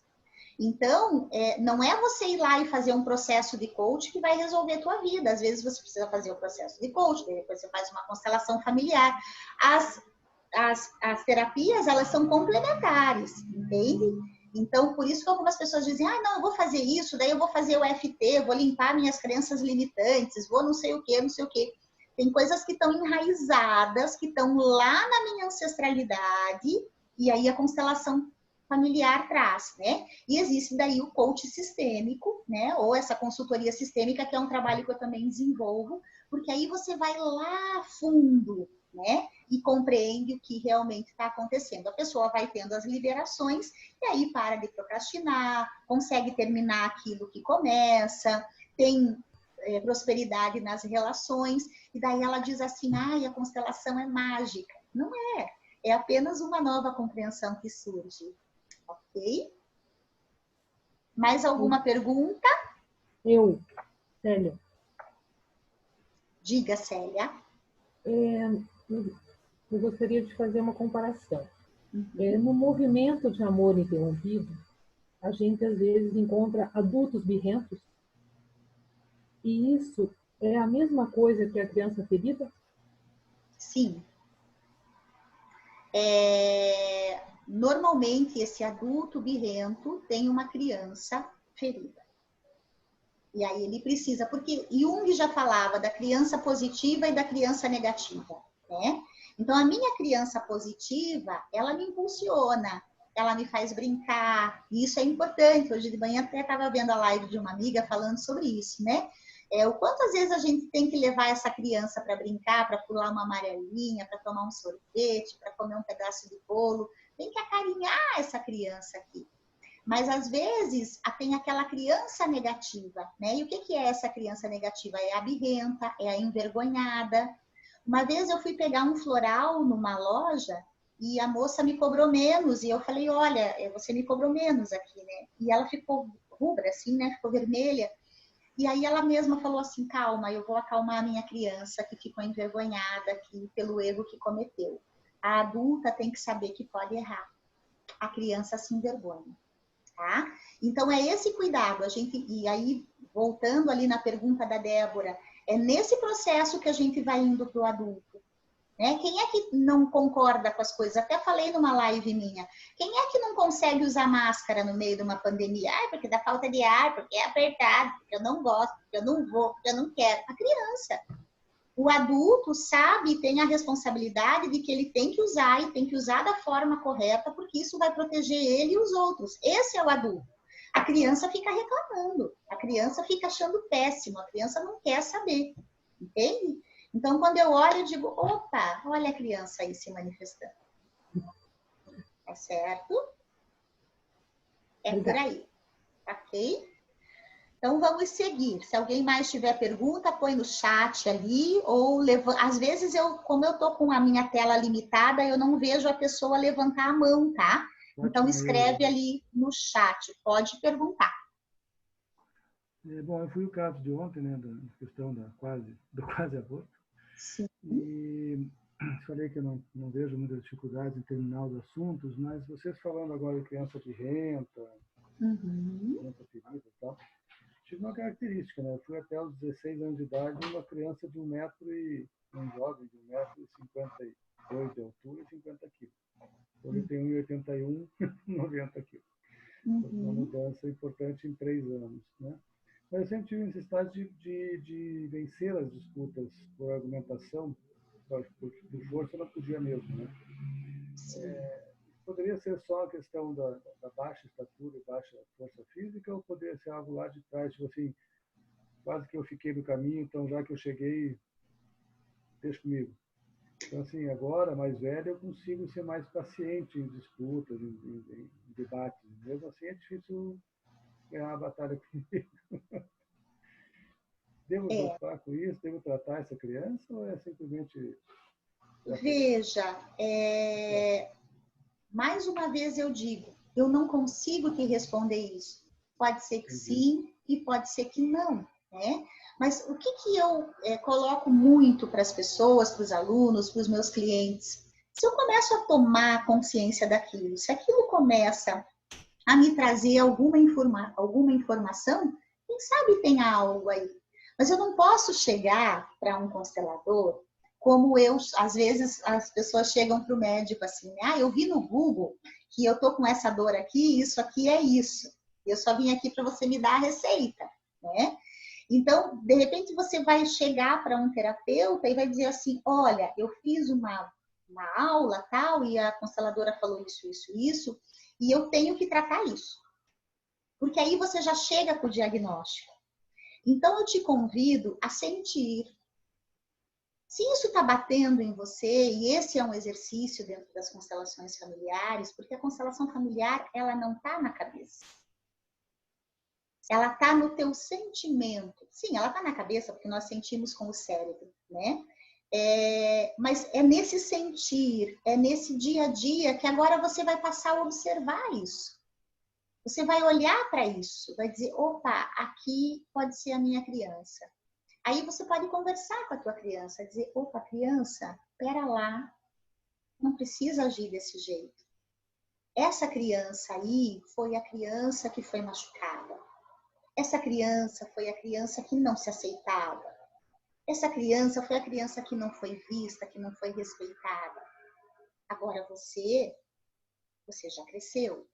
Então, não é você ir lá e fazer um processo de coach que vai resolver a tua vida. Às vezes você precisa fazer o processo de coach, depois você faz uma constelação familiar. As terapias, elas são complementares, entende? Então, por isso que algumas pessoas dizem, não, eu vou fazer isso, daí eu vou fazer o FT, vou limpar minhas crenças limitantes, vou não sei o quê, não sei o quê. Tem coisas que estão enraizadas, que estão lá na minha ancestralidade, e aí a constelação familiar traz, né? E existe daí o coach sistêmico, né? Ou essa consultoria sistêmica, que é um trabalho que eu também desenvolvo, porque aí você vai lá a fundo, né? E compreende o que realmente está acontecendo. A pessoa vai tendo as liberações e aí para de procrastinar, consegue terminar aquilo que começa, tem prosperidade nas relações, e daí ela diz assim, a constelação é mágica. Não é, é apenas uma nova compreensão que surge, ok? Mais alguma pergunta? Célia. Diga, Célia. Eu gostaria de fazer uma comparação. No movimento de amor interrompido, a gente às vezes encontra adultos birrentos, e isso é a mesma coisa que a criança ferida? Sim. Normalmente, esse adulto birrento tem uma criança ferida. E aí ele precisa, porque Jung já falava da criança positiva e da criança negativa, né? Então, a minha criança positiva, ela me impulsiona, ela me faz brincar, e isso é importante. Hoje de manhã até estava vendo a live de uma amiga falando sobre isso, né? O quanto às vezes a gente tem que levar essa criança para brincar, para pular uma amarelinha, para tomar um sorvete, para comer um pedaço de bolo, tem que acarinhar essa criança aqui. Mas, às vezes, tem aquela criança negativa, né? E o que é essa criança negativa? É a birrenta, é a envergonhada. Uma vez eu fui pegar um floral numa loja e a moça me cobrou menos. E eu falei, olha, você me cobrou menos aqui, né? E ela ficou rubra, assim, né? Ficou vermelha. E aí ela mesma falou assim, calma, eu vou acalmar a minha criança que ficou envergonhada aqui pelo erro que cometeu. A adulta tem que saber que pode errar. A criança se envergonha. Tá? Então, é esse cuidado. E aí, voltando ali na pergunta da Débora, é nesse processo que a gente vai indo para o adulto. Né? Quem é que não concorda com as coisas? Até falei numa live minha. Quem é que não consegue usar máscara no meio de uma pandemia? Porque dá falta de ar, porque é apertado, porque eu não gosto, porque eu não vou, porque eu não quero. A criança. O adulto sabe e tem a responsabilidade de que ele tem que usar e tem que usar da forma correta, porque isso vai proteger ele e os outros. Esse é o adulto. A criança fica reclamando, a criança fica achando péssimo, a criança não quer saber, entende? Então, quando eu olho, eu digo, opa, olha a criança aí se manifestando. Tá certo? É por aí, ok? Então, vamos seguir. Se alguém mais tiver pergunta, põe no chat ali, ou às vezes, como eu estou com a minha tela limitada, eu não vejo a pessoa levantar a mão, tá? Então, escreve ali no chat, pode perguntar. Bom, eu fui o caso de ontem, né, da questão do quase aborto. Sim. E falei que eu não vejo muitas dificuldades em terminar os assuntos, mas vocês falando agora de criança birrenta, criança ferida e tal, tive uma característica, né? Eu fui até os 16 anos de idade uma criança de um jovem de 1,52 m de altura e 50 quilos. Hoje eu tenho 1,81 m, 90 quilos. Uma mudança importante em 3 anos, né? Mas eu sempre tive necessidade de vencer as disputas por argumentação, por força eu não podia mesmo, né? Poderia ser só a questão da baixa estatura e baixa força física, ou poderia ser algo lá de trás, tipo assim, quase que eu fiquei no caminho, então já que eu cheguei, deixa comigo. Então, assim, agora, mais velho, eu consigo ser mais paciente em disputas, em debates. Mesmo assim, é difícil ganhar a batalha comigo. Devo preocupar com isso? Devo tratar essa criança ou é simplesmente... Veja, mais uma vez eu digo, eu não consigo te responder isso. Pode ser que sim e pode ser que não, né? Mas o que eu coloco muito para as pessoas, para os alunos, para os meus clientes? Se eu começo a tomar consciência daquilo, se aquilo começa a me trazer alguma informação, quem sabe tem algo aí. Mas eu não posso chegar para um constelador como às vezes as pessoas chegam para o médico assim, eu vi no Google que eu tô com essa dor aqui, isso aqui é isso. Eu só vim aqui para você me dar a receita, né? Então, de repente, você vai chegar para um terapeuta e vai dizer assim, olha, eu fiz uma aula tal e a consteladora falou isso, e eu tenho que tratar isso. Porque aí você já chega com o diagnóstico. Então, eu te convido a sentir. Se isso está batendo em você, e esse é um exercício dentro das constelações familiares, porque a constelação familiar, ela não está na cabeça. Ela está no teu sentimento. Sim, ela está na cabeça, porque nós sentimos com o cérebro, né? Mas é nesse sentir, é nesse dia a dia que agora você vai passar a observar isso. Você vai olhar para isso, vai dizer, opa, aqui pode ser a minha criança. Aí você pode conversar com a tua criança, dizer, opa, criança, pera lá, não precisa agir desse jeito. Essa criança aí foi a criança que foi machucada. Essa criança foi a criança que não se aceitava. Essa criança foi a criança que não foi vista, que não foi respeitada. Agora você já cresceu.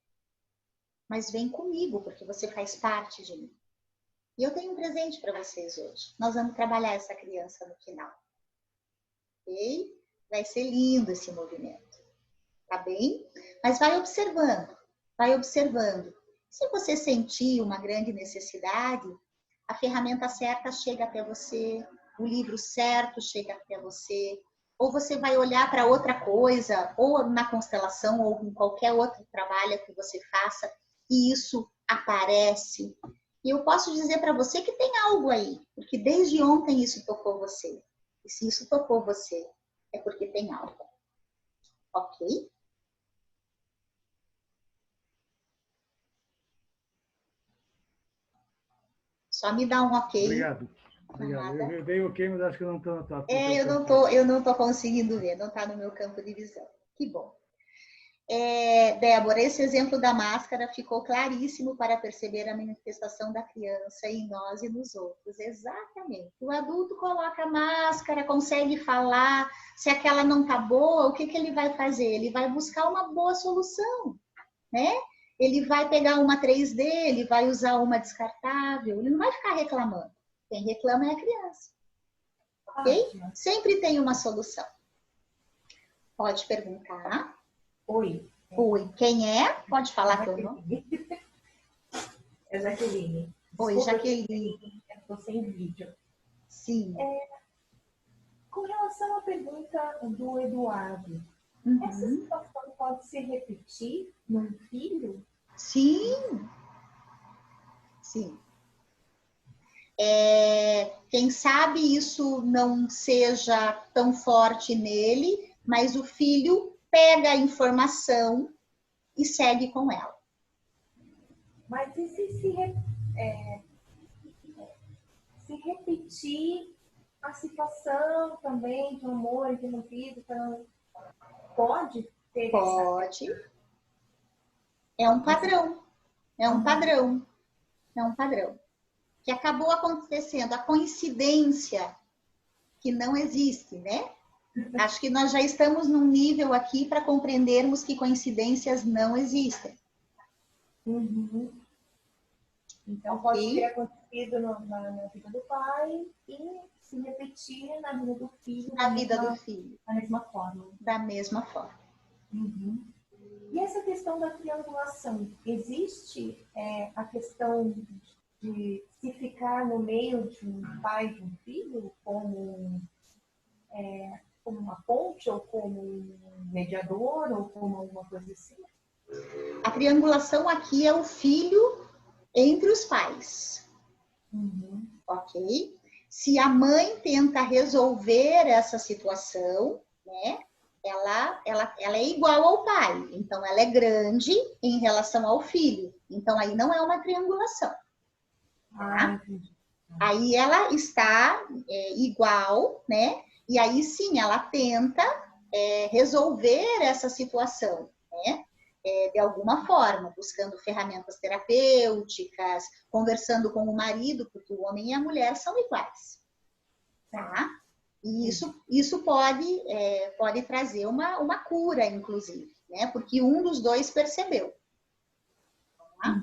Mas vem comigo, porque você faz parte de mim. E eu tenho um presente para vocês hoje. Nós vamos trabalhar essa criança no final. Ok? Vai ser lindo esse movimento. Tá bem? Mas vai observando. Vai observando. Se você sentir uma grande necessidade, a ferramenta certa chega até você, o livro certo chega até você, ou você vai olhar para outra coisa, ou na constelação, ou em qualquer outro trabalho que você faça, e isso aparece. E eu posso dizer para você que tem algo aí, porque desde ontem isso tocou você. E se isso tocou você, é porque tem algo. Ok? Só me dá um ok. Obrigado. Eu dei ok, mas acho que eu não estou. Eu não tô conseguindo ver, não está no meu campo de visão. Que bom. Débora, esse exemplo da máscara ficou claríssimo para perceber a manifestação da criança em nós e nos outros. Exatamente. O adulto coloca a máscara, consegue falar. Se aquela não tá boa, o que ele vai fazer? Ele vai buscar uma boa solução, né? Ele vai pegar uma 3D, ele vai usar uma descartável, ele não vai ficar reclamando. Quem reclama é a criança. Ok? Sempre tem uma solução. Pode perguntar. Oi. Oi. Quem é? Pode falar teu nome. É Jaqueline. Oi, desculpa, Jaqueline. Estou sem vídeo. Sim. Com relação à pergunta do Eduardo, essa situação pode se repetir num filho? Sim. Sim. Quem sabe isso não seja tão forte nele, mas o filho pega a informação e segue com ela. Mas e se repetir a situação também de amor interrompido, pode ter? Pode. É um padrão. É um padrão. É um padrão. Que acabou acontecendo. A coincidência que não existe, né? Acho que nós já estamos num nível aqui para compreendermos que coincidências não existem. Uhum. Então, pode ter acontecido na vida do pai e se repetir na vida do filho. Na vida do filho. Da mesma forma. Da mesma forma. Uhum. E essa questão da triangulação, existe a questão de se ficar no meio de um pai e de um filho como uma ponte, ou como um mediador, ou como alguma coisa assim? A triangulação aqui é o filho entre os pais. Uhum. Ok? Se a mãe tenta resolver essa situação, né? Ela é igual ao pai. Então, ela é grande em relação ao filho. Então, aí não é uma triangulação. Tá? Aí ela está igual, né? E aí sim, ela tenta resolver essa situação, né? De alguma forma, buscando ferramentas terapêuticas, conversando com o marido, porque o homem e a mulher são iguais. Tá? E isso pode trazer uma cura, inclusive, né? Porque um dos dois percebeu. Tá?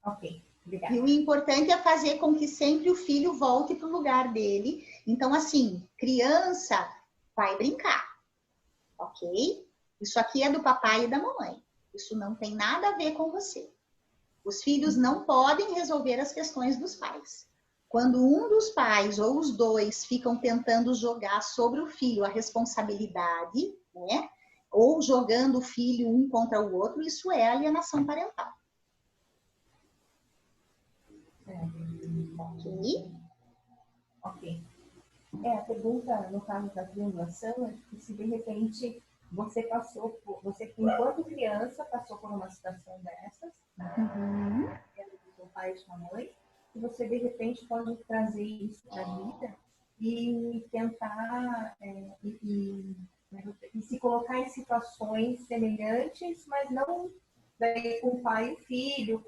Ok. Obrigada. E o importante é fazer com que sempre o filho volte para o lugar dele. Então, assim, criança vai brincar, ok? Isso aqui é do papai e da mamãe. Isso não tem nada a ver com você. Os filhos não podem resolver as questões dos pais. Quando um dos pais ou os dois ficam tentando jogar sobre o filho a responsabilidade, né? Ou jogando o filho um contra o outro, isso é alienação parental. Ok? Ok. A pergunta, no caso da triangulação, é que se de repente você enquanto criança, passou por uma situação dessas, do seu pai e sua mãe, e você de repente pode trazer isso para a vida e tentar e se colocar em situações semelhantes, mas não daí com o pai e o filho,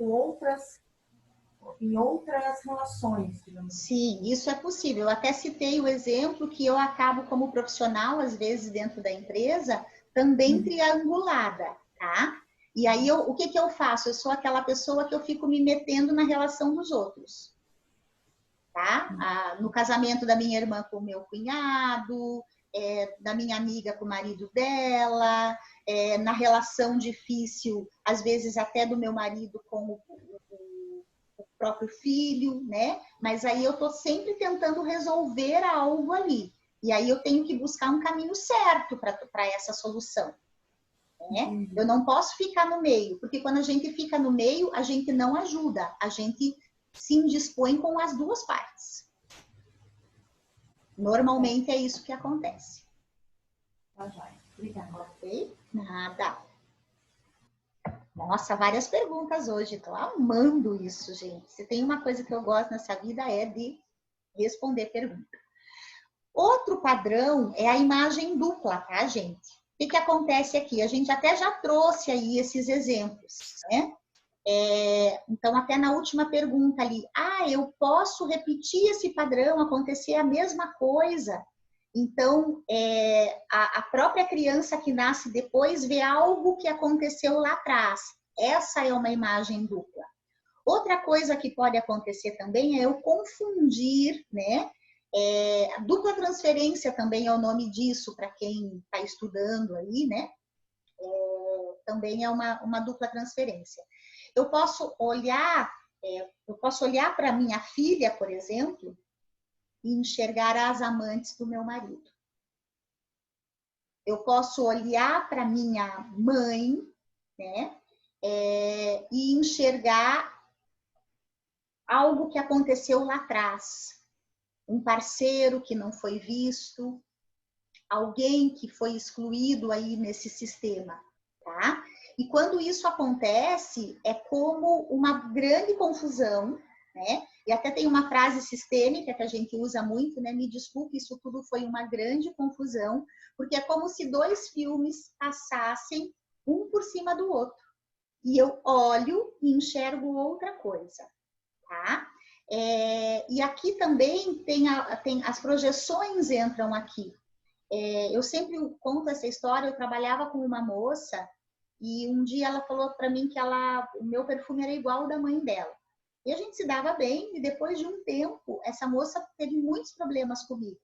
em outras relações, digamos. Sim, isso é possível. Eu até citei o exemplo que eu acabo como profissional, às vezes dentro da empresa, também triangulada, tá? E aí, o que eu faço? Eu sou aquela pessoa que eu fico me metendo na relação dos outros, tá? No casamento da minha irmã com o meu cunhado, da minha amiga com o marido dela, na relação difícil, às vezes até do meu marido com o próprio filho, né? Mas aí eu tô sempre tentando resolver algo ali. E aí eu tenho que buscar um caminho certo para essa solução. Né? Eu não posso ficar no meio, porque quando a gente fica no meio, a gente não ajuda, a gente se indispõe com as duas partes. Normalmente é isso que acontece. Tá, joia. Obrigada. Ok? Nada. Nossa, várias perguntas hoje. Estou amando isso, gente. Se tem uma coisa que eu gosto nessa vida é de responder perguntas. Outro padrão é a imagem dupla, tá, gente? O que acontece aqui? A gente até já trouxe aí esses exemplos, né? Então, até na última pergunta ali, eu posso repetir esse padrão, acontecer a mesma coisa. Então, a própria criança que nasce depois vê algo que aconteceu lá atrás. Essa é uma imagem dupla. Outra coisa que pode acontecer também é eu confundir, né? A dupla transferência também é o nome disso, para quem está estudando aí, né? Também é uma dupla transferência. Eu posso olhar para minha filha, por exemplo, e enxergar as amantes do meu marido. Eu posso olhar para minha mãe, né? E enxergar algo que aconteceu lá atrás. Um parceiro que não foi visto, alguém que foi excluído aí nesse sistema, tá? E quando isso acontece, é como uma grande confusão, né? E até tem uma frase sistêmica que a gente usa muito, né? Me desculpe, isso tudo foi uma grande confusão, porque é como se dois filmes passassem um por cima do outro. E eu olho e enxergo outra coisa, tá? E aqui também tem as projeções entram aqui. Eu sempre conto essa história, eu trabalhava com uma moça e um dia ela falou para mim que o meu perfume era igual ao da mãe dela. E a gente se dava bem e depois de um tempo, essa moça teve muitos problemas comigo.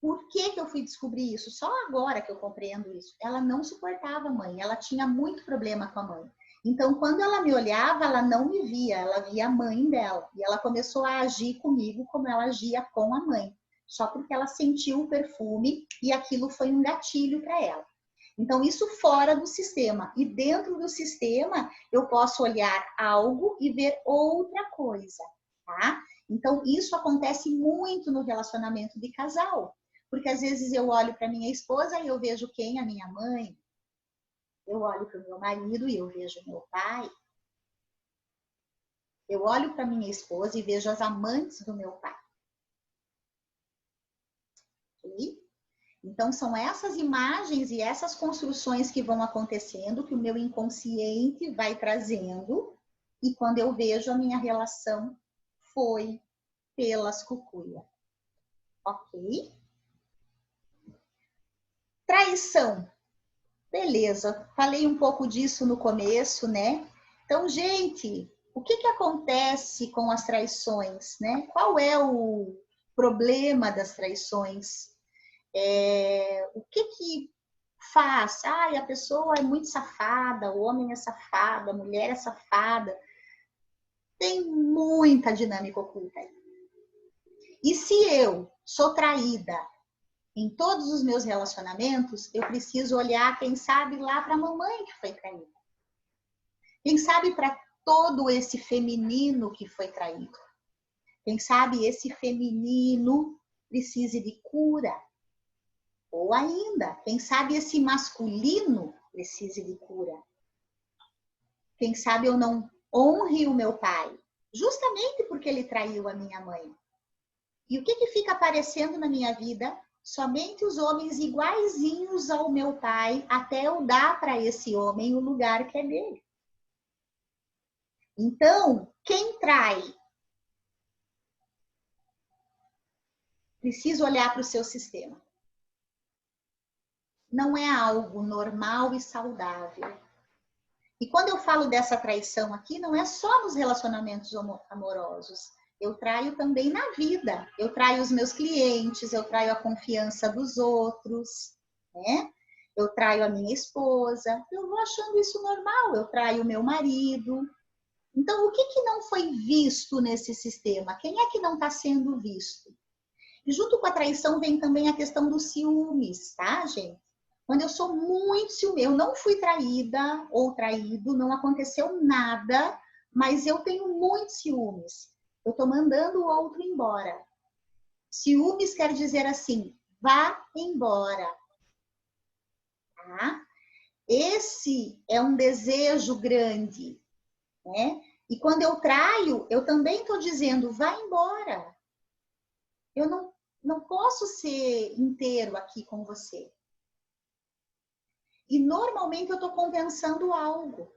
Por que eu fui descobrir isso? Só agora que eu compreendo isso. Ela não suportava a mãe, ela tinha muito problema com a mãe. Então, quando ela me olhava, ela não me via, ela via a mãe dela. E ela começou a agir comigo como ela agia com a mãe. Só porque ela sentiu o perfume e aquilo foi um gatilho para ela. Então, isso fora do sistema. E dentro do sistema, eu posso olhar algo e ver outra coisa, tá? Então, isso acontece muito no relacionamento de casal. Porque às vezes eu olho para minha esposa e eu vejo quem? A minha mãe. Eu olho para o meu marido e eu vejo meu pai. Eu olho para minha esposa e vejo as amantes do meu pai. Okay? Então, são essas imagens e essas construções que vão acontecendo, que o meu inconsciente vai trazendo, e quando eu vejo a minha relação foi pelas cucuia. Ok? Traição. Beleza, falei um pouco disso no começo, né? Então, gente, o que acontece com as traições, né? Qual é o problema das traições? O que faz? A pessoa é muito safada, o homem é safado, a mulher é safada. Tem muita dinâmica oculta aí. E se eu sou traída em todos os meus relacionamentos, eu preciso olhar, quem sabe, lá para a mamãe que foi traída. Quem sabe para todo esse feminino que foi traído. Quem sabe esse feminino precise de cura. Ou ainda, quem sabe esse masculino precise de cura. Quem sabe eu não honre o meu pai, justamente porque ele traiu a minha mãe. E o que fica aparecendo na minha vida? Somente os homens iguaizinhos ao meu pai, até eu dar para esse homem o lugar que é dele. Então, quem trai precisa olhar para o seu sistema. Não é algo normal e saudável. E quando eu falo dessa traição aqui, não é só nos relacionamentos amorosos. Eu traio também na vida. Eu traio os meus clientes, eu traio a confiança dos outros, né? Eu traio a minha esposa. Eu vou achando isso normal. Eu traio o meu marido. Então, o que não foi visto nesse sistema? Quem é que não está sendo visto? E junto com a traição vem também a questão dos ciúmes, tá, gente? Quando eu sou muito ciumenta, eu não fui traída ou traído, não aconteceu nada, mas eu tenho muitos ciúmes. Eu estou mandando o outro embora. Ciúmes quer dizer assim, vá embora. Tá? Esse é um desejo grande, né? E quando eu traio, eu também estou dizendo, vá embora. Eu não posso ser inteiro aqui com você. E normalmente eu estou compensando algo.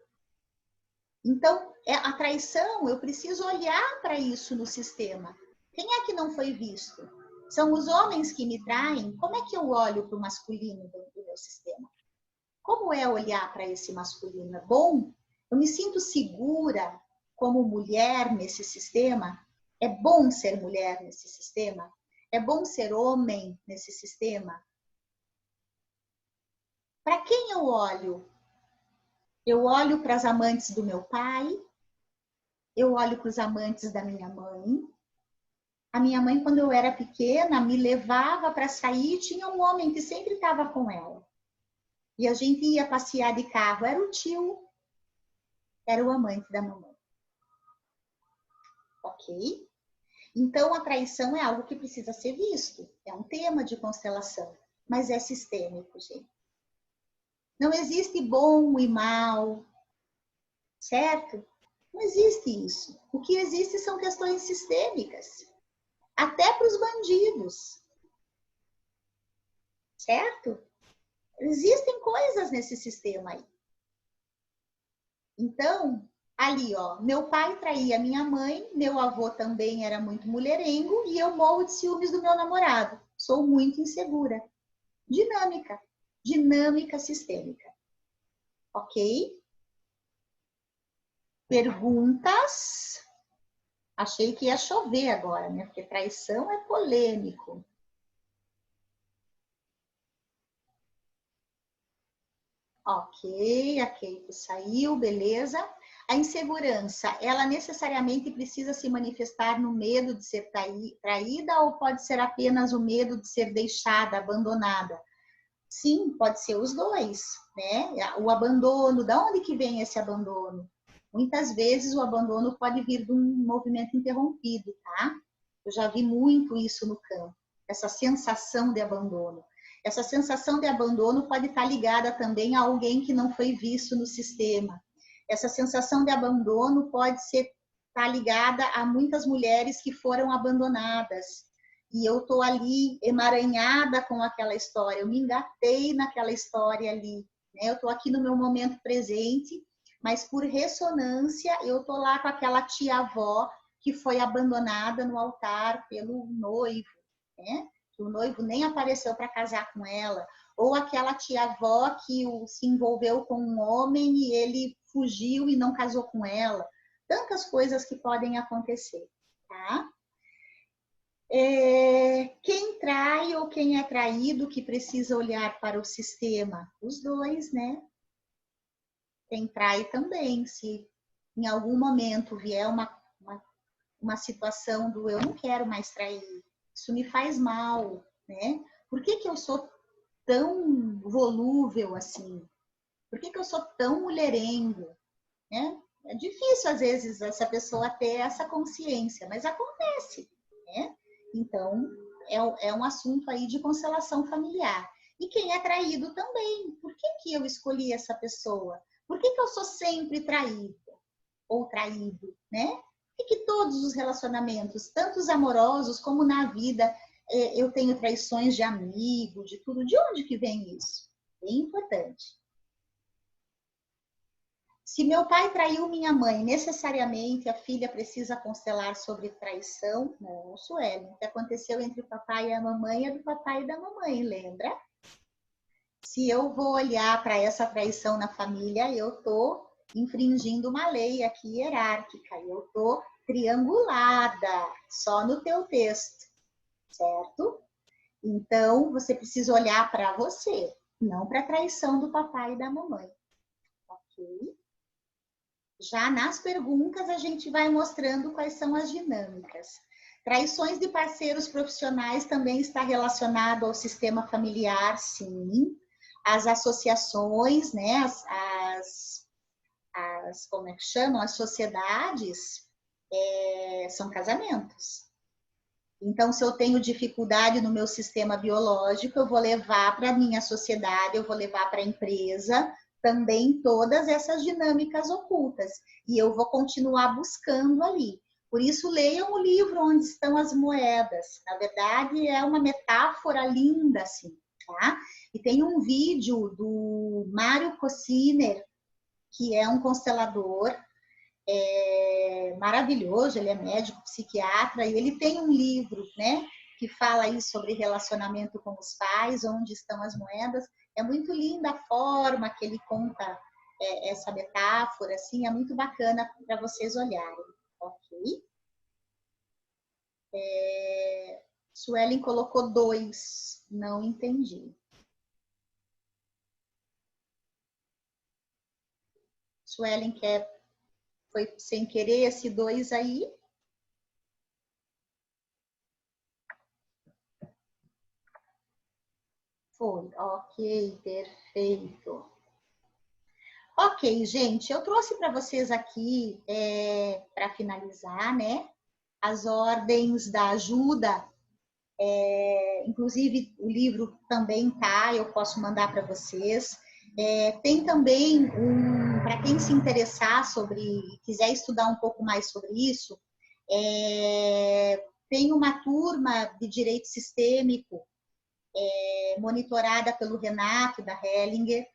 Então, a traição, eu preciso olhar para isso no sistema. Quem é que não foi visto? São os homens que me traem? Como é que eu olho para o masculino do meu sistema? Como é olhar para esse masculino? É bom? Eu me sinto segura como mulher nesse sistema? É bom ser mulher nesse sistema? É bom ser homem nesse sistema? Para quem eu olho? Eu olho para as amantes do meu pai, eu olho para os amantes da minha mãe. A minha mãe, quando eu era pequena, me levava para sair, tinha um homem que sempre estava com ela. E a gente ia passear de carro, era o tio, era o amante da mamãe. Ok? Então, a traição é algo que precisa ser visto. É um tema de constelação, mas é sistêmico, gente. Não existe bom e mal, certo? Não existe isso. O que existe são questões sistêmicas. Até para os bandidos. Certo? Existem coisas nesse sistema aí. Então, ali, ó, meu pai traía minha mãe, meu avô também era muito mulherengo e eu morro de ciúmes do meu namorado. Sou muito insegura. Dinâmica. Dinâmica sistêmica. Ok? Perguntas? Achei que ia chover agora, né? Porque traição é polêmico. Ok, a Keiko saiu, beleza. A insegurança, ela necessariamente precisa se manifestar no medo de ser traída ou pode ser apenas o medo de ser deixada, abandonada? Sim, pode ser os dois, né? O abandono, da onde que vem esse abandono? Muitas vezes o abandono pode vir de um movimento interrompido, tá? Eu já vi muito isso no campo, essa sensação de abandono. Essa sensação de abandono pode estar ligada também a alguém que não foi visto no sistema. Essa sensação de abandono pode estar ligada a muitas mulheres que foram abandonadas. E eu estou ali emaranhada com aquela história, eu me engatei naquela história ali. Né? Eu estou aqui no meu momento presente, mas por ressonância eu estou lá com aquela tia-avó que foi abandonada no altar pelo noivo, né? Que o noivo nem apareceu para casar com ela, ou aquela tia-avó que se envolveu com um homem e ele fugiu e não casou com ela. Tantas coisas que podem acontecer, tá? Quem trai ou quem é traído que precisa olhar para o sistema? Os dois, né? Quem trai também, se em algum momento vier uma situação do eu não quero mais trair, isso me faz mal, né? Por que eu sou tão volúvel assim? Por que eu sou tão mulherengo? Né? É difícil, às vezes, essa pessoa ter essa consciência, mas acontece, né? Então, é um assunto aí de constelação familiar. E quem é traído também. Por que eu escolhi essa pessoa? Por que eu sou sempre traída ou traído, né? Por que todos os relacionamentos, tanto os amorosos como na vida, eu tenho traições de amigo, de tudo? De onde que vem isso? Bem importante. Se meu pai traiu minha mãe, necessariamente a filha precisa constelar sobre traição? Não, Sueli. O que aconteceu entre o papai e a mamãe é do papai e da mamãe, lembra? Se eu vou olhar para essa traição na família, eu estou infringindo uma lei aqui hierárquica. Eu estou triangulada só no teu texto, certo? Então, você precisa olhar para você, não para a traição do papai e da mamãe. Ok? Já nas perguntas, a gente vai mostrando quais são as dinâmicas. Traições de parceiros profissionais também está relacionado ao sistema familiar, sim. As associações, né, como é que chamam? As sociedades são casamentos. Então, se eu tenho dificuldade no meu sistema biológico, eu vou levar para a minha sociedade, eu vou levar para a empresa também todas essas dinâmicas ocultas. E eu vou continuar buscando ali. Por isso, leiam o livro Onde Estão as Moedas. Na verdade, é uma metáfora linda, assim, tá? E tem um vídeo do Mário Cosiner, que é um constelador maravilhoso, ele é médico, psiquiatra, e ele tem um livro, né, que fala aí sobre relacionamento com os pais, Onde Estão as Moedas. É muito linda a forma que ele conta essa metáfora, assim, é muito bacana para vocês olharem, ok? Suelen colocou 2, não entendi. Suelen foi sem querer esse 2 aí? Foi, ok, perfeito. Ok, gente, eu trouxe para vocês aqui, para finalizar, né, as ordens da ajuda. Inclusive, o livro também tá, eu posso mandar para vocês. Tem também, para quem se interessar sobre, quiser estudar um pouco mais sobre isso, tem uma turma de direito sistêmico, monitorada pelo Renato, da Hellinger.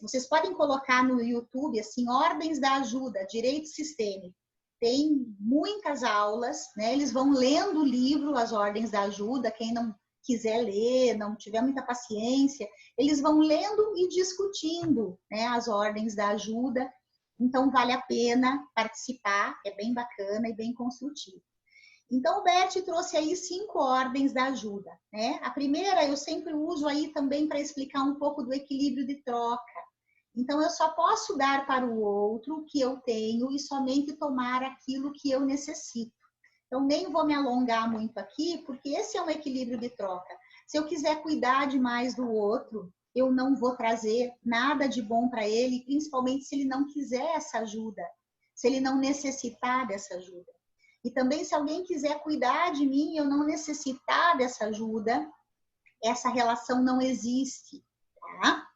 Vocês podem colocar no YouTube, assim, Ordens da Ajuda, Direito Sistêmico. Tem muitas aulas, né? Eles vão lendo o livro, As Ordens da Ajuda. Quem não quiser ler, não tiver muita paciência, eles vão lendo e discutindo, né, as ordens da ajuda. Então, vale a pena participar, é bem bacana e bem construtivo. Então, o Bert trouxe aí 5 ordens da ajuda, né? A primeira eu sempre uso aí também para explicar um pouco do equilíbrio de troca. Então, eu só posso dar para o outro o que eu tenho e somente tomar aquilo que eu necessito. Então, nem vou me alongar muito aqui, porque esse é um equilíbrio de troca. Se eu quiser cuidar demais do outro, eu não vou trazer nada de bom para ele, principalmente se ele não quiser essa ajuda, se ele não necessitar dessa ajuda. E também, se alguém quiser cuidar de mim, eu não necessitar dessa ajuda, essa relação não existe, tá?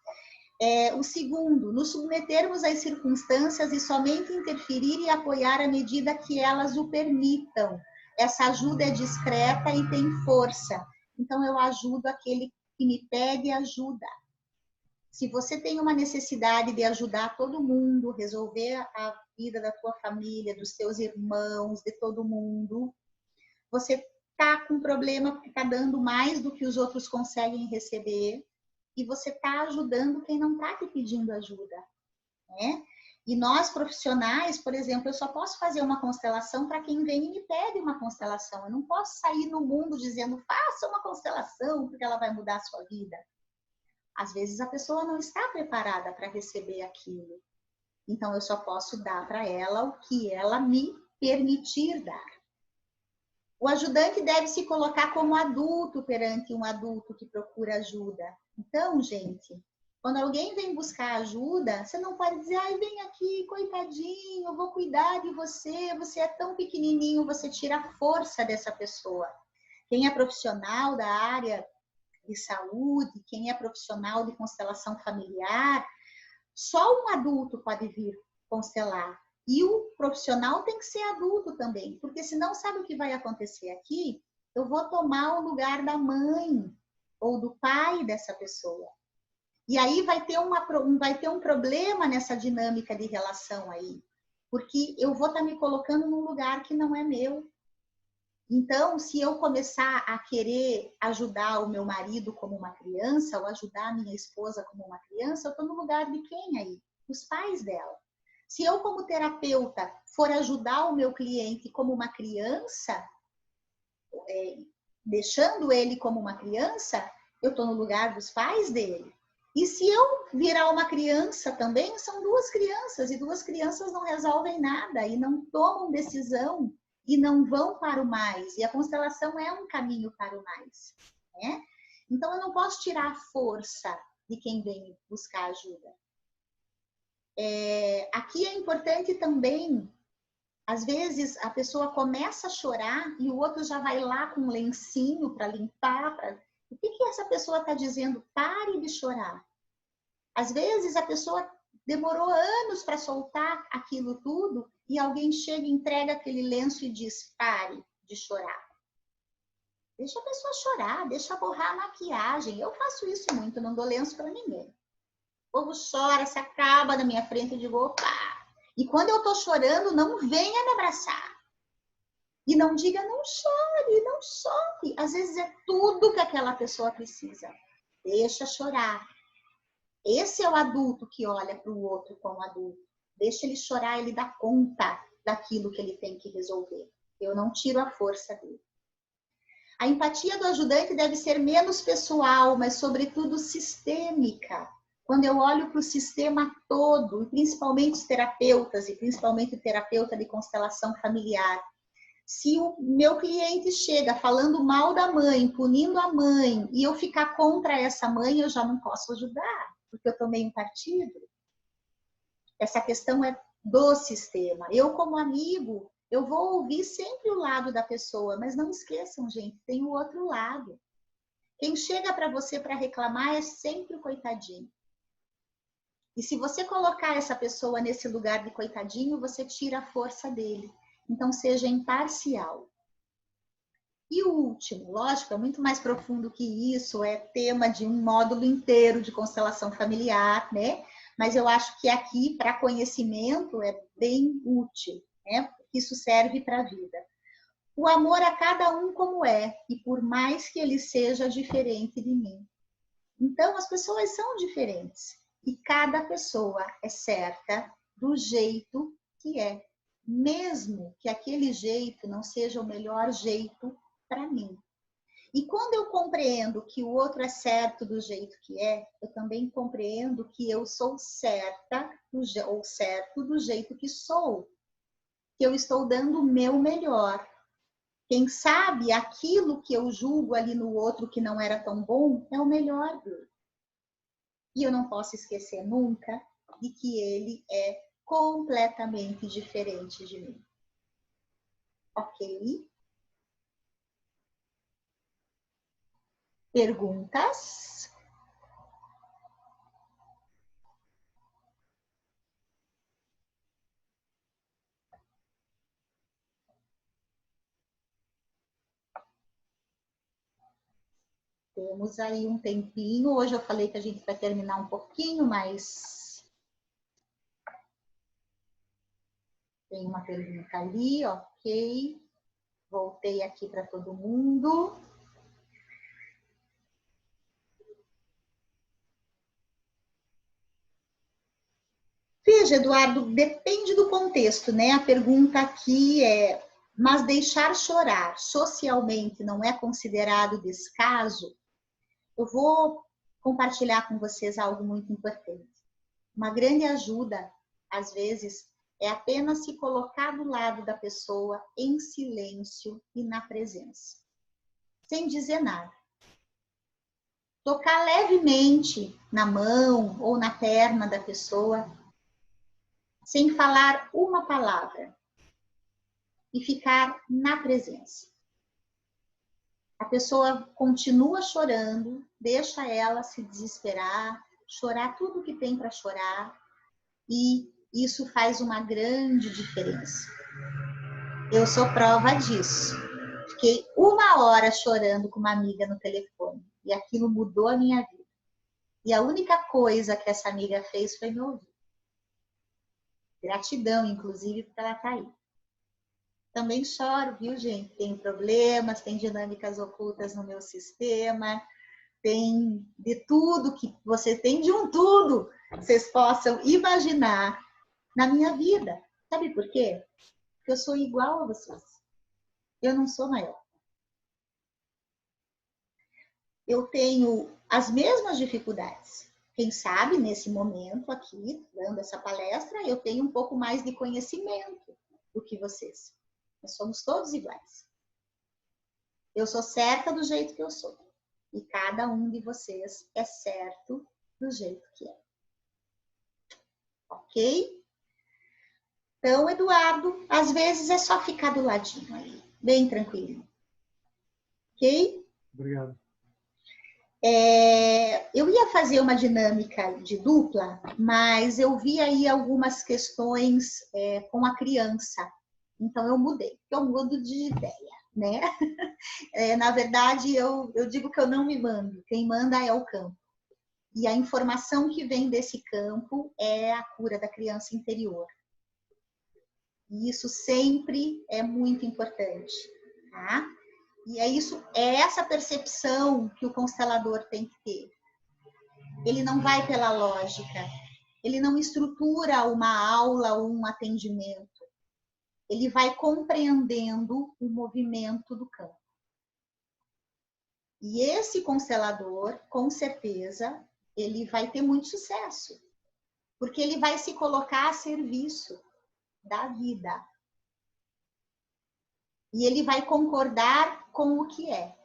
O segundo, nos submetermos às circunstâncias e somente interferir e apoiar à medida que elas o permitam. Essa ajuda é discreta e tem força. Então, eu ajudo aquele que me pede ajuda. Se você tem uma necessidade de ajudar todo mundo, resolver a vida da tua família, dos teus irmãos, de todo mundo, você está com um problema porque está dando mais do que os outros conseguem receber e você está ajudando quem não está te pedindo ajuda, né? E nós, profissionais, por exemplo, eu só posso fazer uma constelação para quem vem e me pede uma constelação. Eu não posso sair no mundo dizendo, faça uma constelação, porque ela vai mudar a sua vida. Às vezes a pessoa não está preparada para receber aquilo. Então, eu só posso dar para ela o que ela me permitir dar. O ajudante deve se colocar como adulto perante um adulto que procura ajuda. Então, gente, Quando alguém vem buscar ajuda, você não pode dizer, ai, vem aqui, coitadinho, eu vou cuidar de você, você é tão pequenininho, você tira a força dessa pessoa. Quem é profissional da área de saúde, quem é profissional de constelação familiar, só um adulto pode vir constelar. E o profissional tem que ser adulto também, porque senão sabe o que vai acontecer aqui? Eu vou tomar o lugar da mãe ou do pai dessa pessoa. E aí vai ter um problema nessa dinâmica de relação aí, porque eu vou estar me colocando num lugar que não é meu. Então, se eu começar a querer ajudar o meu marido como uma criança, ou ajudar a minha esposa como uma criança, eu estou no lugar de quem aí? Dos pais dela. Se eu, como terapeuta, for ajudar o meu cliente como uma criança, deixando ele como uma criança, eu estou no lugar dos pais dele. E se eu virar uma criança também, são duas crianças, e duas crianças não resolvem nada, e não tomam decisão, e não vão para o mais. E a constelação é um caminho para o mais, né? Então, eu não posso tirar a força de quem vem buscar ajuda. Aqui é importante também, às vezes, a pessoa começa a chorar e o outro já vai lá com um lencinho para limpar. O que essa pessoa está dizendo? Pare de chorar. Às vezes, a pessoa demorou anos para soltar aquilo tudo e alguém chega e entrega aquele lenço e diz, pare de chorar. Deixa a pessoa chorar, deixa borrar a maquiagem. Eu faço isso muito, não dou lenço para ninguém. O povo chora, se acaba na minha frente, eu digo, opa! E quando eu tô chorando, não venha me abraçar. E não diga, não chore, não chore. Às vezes é tudo que aquela pessoa precisa. Deixa chorar. Esse é o adulto que olha para o outro como adulto. Deixa ele chorar, ele dá conta daquilo que ele tem que resolver. Eu não tiro a força dele. A empatia do ajudante deve ser menos pessoal, mas sobretudo sistêmica. Quando eu olho para o sistema todo, e principalmente os terapeutas, e principalmente o terapeuta de constelação familiar, se o meu cliente chega falando mal da mãe, punindo a mãe, e eu ficar contra essa mãe, eu já não posso ajudar, porque eu tomei um partido. Essa questão é do sistema. Eu, como amigo, eu vou ouvir sempre o lado da pessoa, mas não esqueçam, gente, tem o outro lado. Quem chega para você para reclamar é sempre o coitadinho. E se você colocar essa pessoa nesse lugar de coitadinho, você tira a força dele. Então, seja imparcial. E o último, lógico, é muito mais profundo que isso, é tema de um módulo inteiro de constelação familiar, né? Mas eu acho que aqui, para conhecimento, é bem útil, né? Isso serve para a vida. O amor a cada um como é, e por mais que ele seja diferente de mim. Então, as pessoas são diferentes. E cada pessoa é certa do jeito que é. Mesmo que aquele jeito não seja o melhor jeito para mim. E quando eu compreendo que o outro é certo do jeito que é, eu também compreendo que eu sou certa ou certo do jeito que sou. Que eu estou dando o meu melhor. Quem sabe aquilo que eu julgo ali no outro que não era tão bom é o melhor dele. E eu não posso esquecer nunca de que ele é completamente diferente de mim. Ok? Perguntas? Temos aí um tempinho. Hoje eu falei que a gente vai terminar um pouquinho, mas tem uma pergunta ali, ok. Voltei aqui para todo mundo. Veja, Eduardo, depende do contexto, né? A pergunta aqui é, mas deixar chorar socialmente não é considerado descaso? Eu vou compartilhar com vocês algo muito importante. Uma grande ajuda, às vezes, é apenas se colocar do lado da pessoa em silêncio e na presença, sem dizer nada. tocar levemente na mão ou na perna da pessoa, sem falar uma palavra, e ficar na presença. A pessoa continua chorando, deixa ela se desesperar, chorar tudo que tem para chorar, e isso faz uma grande diferença. Eu sou prova disso. Fiquei 1 hora chorando com uma amiga no telefone, e aquilo mudou a minha vida. E a única coisa que essa amiga fez foi me ouvir. Gratidão, inclusive, porque ela está aí. Também choro, viu, gente? Tem problemas, tem dinâmicas ocultas no meu sistema, tem de tudo que você tem, de um tudo que vocês possam imaginar na minha vida. Sabe por quê? Porque eu sou igual a vocês. Eu não sou maior. Eu tenho as mesmas dificuldades. Quem sabe, nesse momento aqui, dando essa palestra, eu tenho um pouco mais de conhecimento do que vocês. Nós somos todos iguais. Eu sou certa do jeito que eu sou. E cada um de vocês é certo do jeito que é. Ok? Então, Eduardo, às vezes é só ficar do ladinho aí, bem tranquilo. Ok? Obrigado. Eu ia fazer uma dinâmica de dupla, mas eu vi aí algumas questões com a criança. Então, eu mudei. Eu mudo de ideia, né? Na verdade, eu digo que eu não me mando. Quem manda é o campo. E a informação que vem desse campo é a cura da criança interior. E isso sempre é muito importante, tá? E é essa percepção que o constelador tem que ter. Ele não vai pela lógica, ele não estrutura uma aula ou um atendimento. Ele vai compreendendo o movimento do campo. E esse constelador, com certeza, ele vai ter muito sucesso, porque ele vai se colocar a serviço da vida. E ele vai concordar com o que é.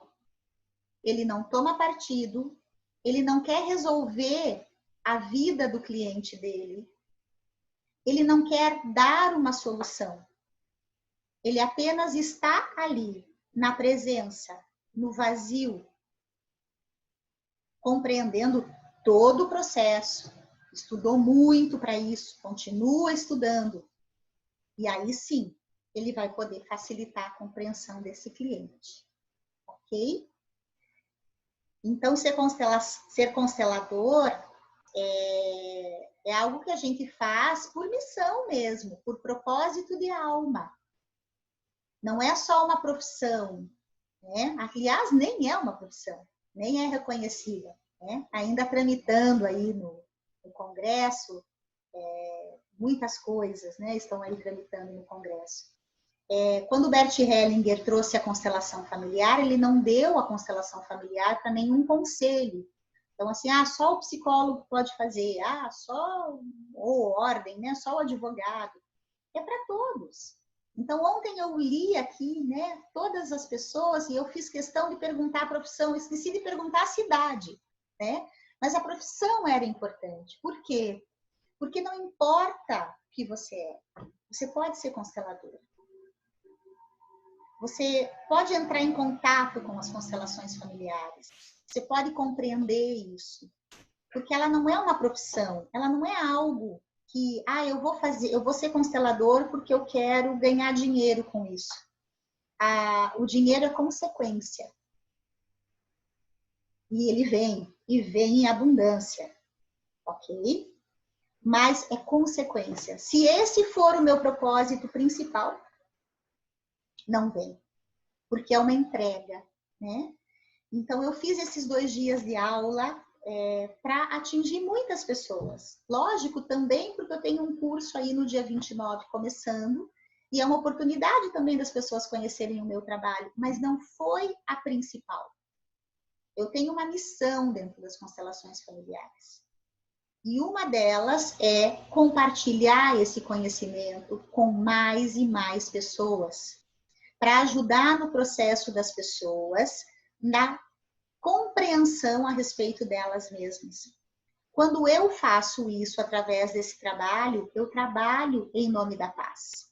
Ele não toma partido, ele não quer resolver a vida do cliente dele, ele não quer dar uma solução. Ele apenas está ali, na presença, no vazio, compreendendo todo o processo. Estudou muito para isso, continua estudando. E aí sim, ele vai poder facilitar a compreensão desse cliente. Ok? Então, ser constelador é algo que a gente faz por missão mesmo, por propósito de alma. Não é só uma profissão, né? Aliás, nem é uma profissão, nem é reconhecida, né? Ainda tramitando aí no Congresso, muitas coisas, né, estão aí tramitando no Congresso. Quando o Bert Hellinger trouxe a constelação familiar, ele não deu a constelação familiar para nenhum conselho. Então, assim, só o psicólogo pode fazer, só ou ordem, né, só o advogado. É para todos. Então, ontem eu li aqui, né, todas as pessoas, e eu fiz questão de perguntar a profissão, esqueci de perguntar a cidade, né? Mas a profissão era importante. Por quê? Porque não importa o que você é, você pode ser constelador. Você pode entrar em contato com as constelações familiares. Você pode compreender isso. Porque ela não é uma profissão, ela não é algo que, eu vou ser constelador porque eu quero ganhar dinheiro com isso. O dinheiro é consequência. E ele vem em abundância. Ok? Mas é consequência. Se esse for o meu propósito principal, não vem. Porque é uma entrega, né? Então, eu fiz esses 2 dias de aula para atingir muitas pessoas. Lógico, também porque eu tenho um curso aí no dia 29 começando, e é uma oportunidade também das pessoas conhecerem o meu trabalho, mas não foi a principal. Eu tenho uma missão dentro das constelações familiares. E uma delas é compartilhar esse conhecimento com mais e mais pessoas, para ajudar no processo das pessoas na compreensão a respeito delas mesmas. Quando eu faço isso através desse trabalho, eu trabalho em nome da paz.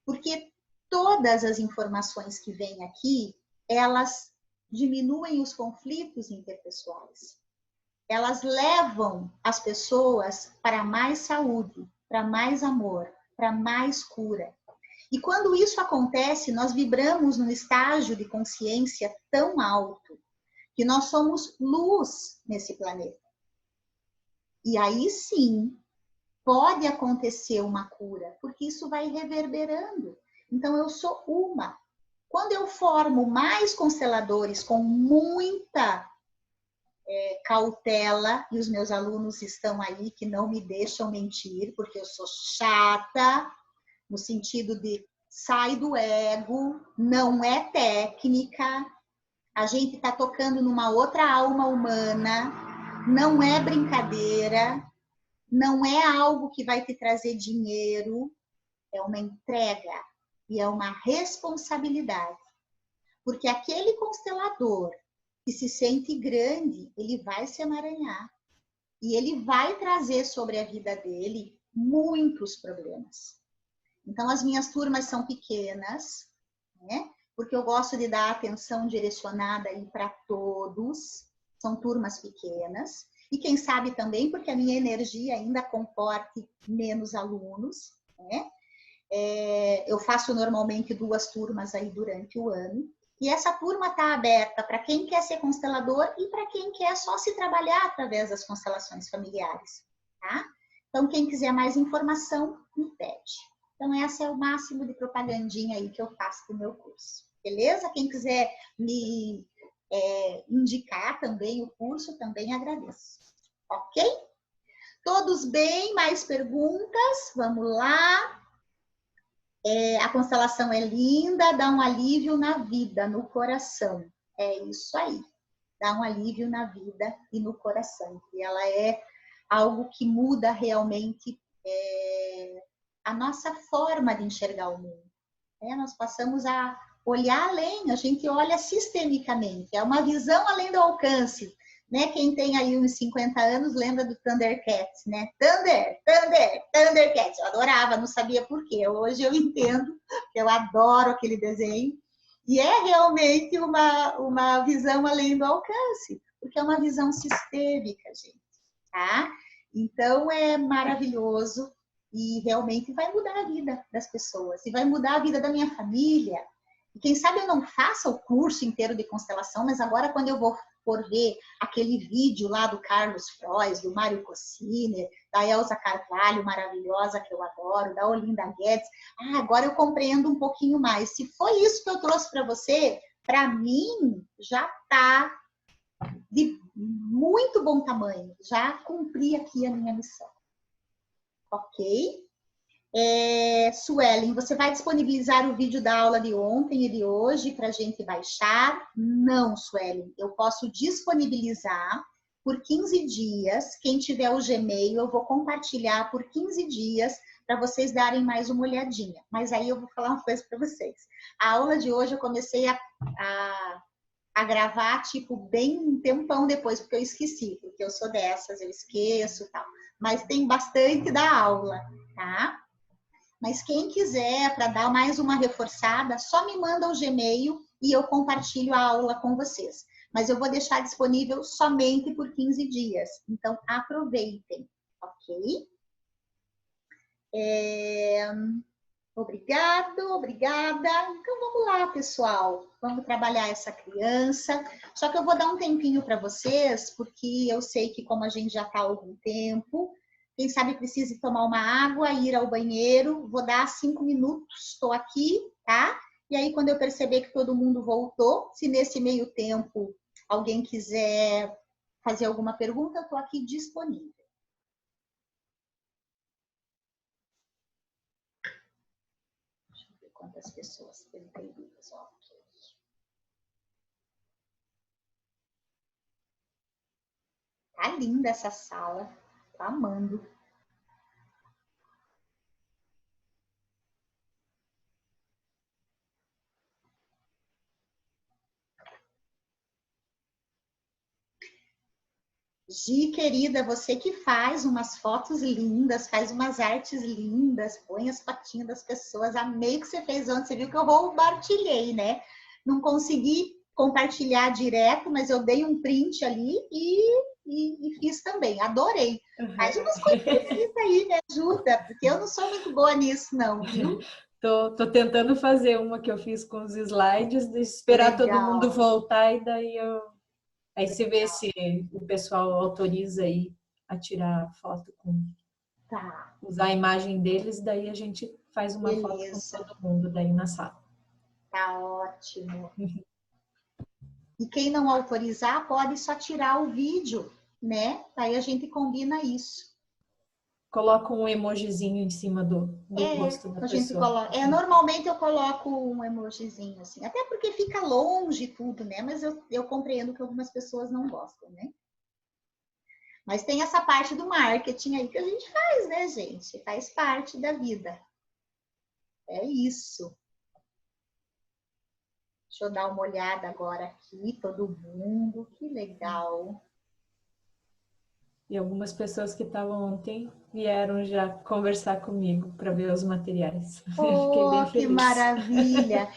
Porque todas as informações que vêm aqui, elas diminuem os conflitos interpessoais. Elas levam as pessoas para mais saúde, para mais amor, para mais cura. E quando isso acontece, nós vibramos num estágio de consciência tão alto que nós somos luz nesse planeta. E aí sim, pode acontecer uma cura, porque isso vai reverberando. Então, eu sou uma. Quando eu formo mais consteladores com muita cautela, e os meus alunos estão aí que não me deixam mentir, porque eu sou chata, no sentido de sai do ego, não é técnica, a gente está tocando numa outra alma humana, não é brincadeira, não é algo que vai te trazer dinheiro, é uma entrega e é uma responsabilidade. Porque aquele constelador que se sente grande, ele vai se emaranhar. E ele vai trazer sobre a vida dele muitos problemas. Então, as minhas turmas são pequenas, né? Porque eu gosto de dar atenção direcionada aí para todos. São turmas pequenas. E quem sabe também porque a minha energia ainda comporte menos alunos, né? Eu faço normalmente 2 turmas aí durante o ano. E essa turma está aberta para quem quer ser constelador e para quem quer só se trabalhar através das constelações familiares, tá? Então, quem quiser mais informação, me pede. Então, esse é o máximo de propagandinha aí que eu faço do meu curso. Beleza? Quem quiser me indicar também o curso, também agradeço. Ok? Todos bem? Mais perguntas? Vamos lá. A constelação é linda, dá um alívio na vida, no coração. É isso aí. Dá um alívio na vida e no coração. E ela é algo que muda realmente a nossa forma de enxergar o mundo. Nós passamos a olhar além, a gente olha sistemicamente. É uma visão além do alcance. Né? Quem tem aí uns 50 anos lembra do Thundercats, né? Thundercats. Eu adorava, não sabia por quê. Hoje eu entendo, eu adoro aquele desenho. E é realmente uma visão além do alcance, porque é uma visão sistêmica, gente. Tá? Então é maravilhoso e realmente vai mudar a vida das pessoas. E vai mudar a vida da minha família. E quem sabe eu não faça o curso inteiro de constelação, mas agora quando eu vou por ver aquele vídeo lá do Carlos Frois, do Mário Cociner, da Elza Carvalho, maravilhosa, que eu adoro, da Olinda Guedes, agora eu compreendo um pouquinho mais. Se foi isso que eu trouxe para você, para mim já está de muito bom tamanho. Já cumpri aqui a minha missão. Ok? Suelen, você vai disponibilizar o vídeo da aula de ontem e de hoje para a gente baixar? Não, Suelen, eu posso disponibilizar por 15 dias. Quem tiver o Gmail, eu vou compartilhar por 15 dias para vocês darem mais uma olhadinha. Mas aí eu vou falar uma coisa para vocês. A aula de hoje eu comecei a gravar, tipo, bem um tempão depois, porque eu esqueci, porque eu sou dessas, eu esqueço e tal. Mas tem bastante da aula, tá? Mas quem quiser, para dar mais uma reforçada, só me manda o Gmail e eu compartilho a aula com vocês. Mas eu vou deixar disponível somente por 15 dias. Então, aproveitem, ok? Obrigada. Então, vamos lá, pessoal. Vamos trabalhar essa criança. Só que eu vou dar um tempinho para vocês, porque eu sei que como a gente já está há algum tempo, quem sabe precise tomar uma água, ir ao banheiro. Vou dar 5 minutos, estou aqui, tá? E aí, quando eu perceber que todo mundo voltou, se nesse meio tempo alguém quiser fazer alguma pergunta, eu estou aqui disponível. Deixa eu ver quantas pessoas tem duas. Tá linda essa sala, tô amando. Gi, querida, você que faz umas fotos lindas, faz umas artes lindas, põe as fotinhas das pessoas. Amei o que você fez ontem. Você viu que eu compartilhei, né? Não consegui compartilhar direto, mas eu dei um print ali e fiz também. Adorei. Faz umas coisas aí, me ajuda, porque eu não sou muito boa nisso, não, viu? Tô tentando fazer uma que eu fiz com os slides, de esperar todo mundo voltar e daí Aí você vê se o pessoal autoriza aí a tirar foto com... Tá. Usar a imagem deles, daí a gente faz uma foto com todo mundo daí na sala. Tá ótimo. E quem não autorizar pode só tirar o vídeo, né? Aí a gente combina isso. Coloca um emojizinho em cima do rosto da pessoa. Normalmente eu coloco um emojizinho assim, até porque fica longe tudo, né? Mas eu compreendo que algumas pessoas não gostam, né? Mas tem essa parte do marketing aí que a gente faz, né, gente? Faz parte da vida. É isso. Deixa eu dar uma olhada agora aqui, todo mundo. Que legal. E algumas pessoas que estavam ontem vieram já conversar comigo para ver os materiais. Fiquei bem feliz. Que maravilha!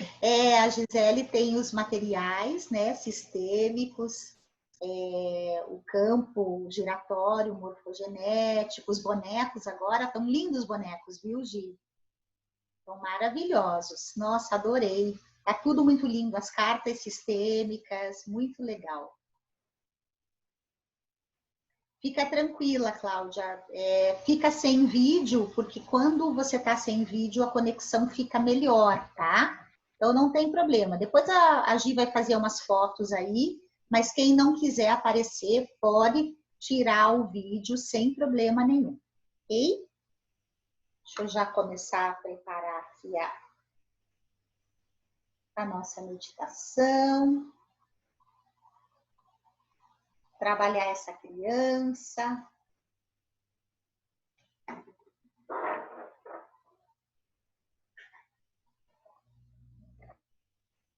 A Gisele tem os materiais, né, sistêmicos, o campo giratório, morfogenético, os bonecos agora, estão lindos os bonecos, viu, Gi? Estão maravilhosos. Nossa, adorei. Tá tudo muito lindo, as cartas sistêmicas, muito legal. Fica tranquila, Cláudia. Fica sem vídeo, porque quando você tá sem vídeo, a conexão fica melhor, tá? Então não tem problema. Depois a Gi vai fazer umas fotos aí, mas quem não quiser aparecer, pode tirar o vídeo sem problema nenhum, ok? Deixa eu já começar a preparar aqui a nossa meditação. Trabalhar essa criança.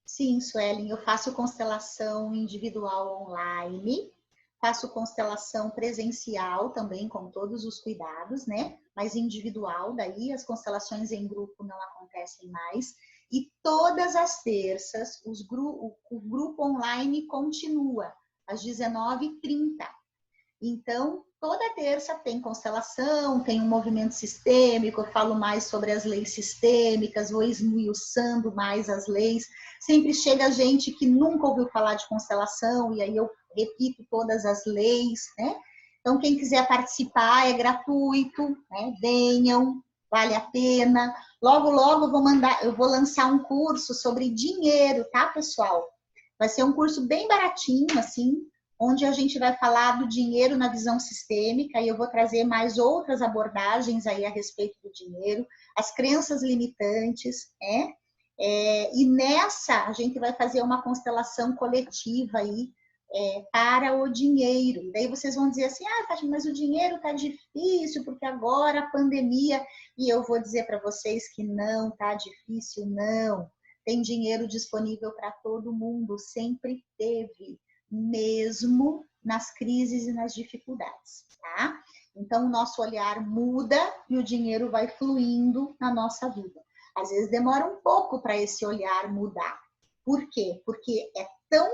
Sim, Suelen, eu faço constelação individual online, faço constelação presencial também, com todos os cuidados, né? Mas individual, daí as constelações em grupo não acontecem mais. E todas as terças, o grupo online continua, às 19h30. Então, toda terça tem constelação, tem um movimento sistêmico, eu falo mais sobre as leis sistêmicas, vou esmiuçando mais as leis. Sempre chega gente que nunca ouviu falar de constelação, e aí eu repito todas as leis, né? Então, quem quiser participar é gratuito, né? Venham, vale a pena. Logo, logo eu vou lançar um curso sobre dinheiro, tá, pessoal? Vai ser um curso bem baratinho, assim, onde a gente vai falar do dinheiro na visão sistêmica, e eu vou trazer mais outras abordagens aí a respeito do dinheiro, as crenças limitantes, né? E nessa a gente vai fazer uma constelação coletiva aí para o dinheiro. E daí vocês vão dizer assim, Fátima, mas o dinheiro tá difícil, porque agora a pandemia, e eu vou dizer para vocês que não tá difícil, não. Tem dinheiro disponível para todo mundo, sempre teve, mesmo nas crises e nas dificuldades, tá? Então, o nosso olhar muda e o dinheiro vai fluindo na nossa vida. Às vezes demora um pouco para esse olhar mudar. Por quê? Porque é tão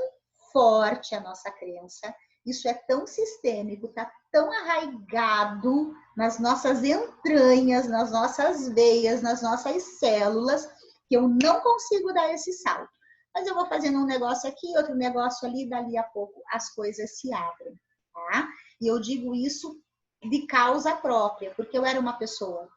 forte a nossa crença, isso é tão sistêmico, tá tão arraigado nas nossas entranhas, nas nossas veias, nas nossas células, que eu não consigo dar esse salto. Mas eu vou fazendo um negócio aqui, outro negócio ali, dali a pouco as coisas se abrem, tá? E eu digo isso de causa própria, porque eu era uma pessoa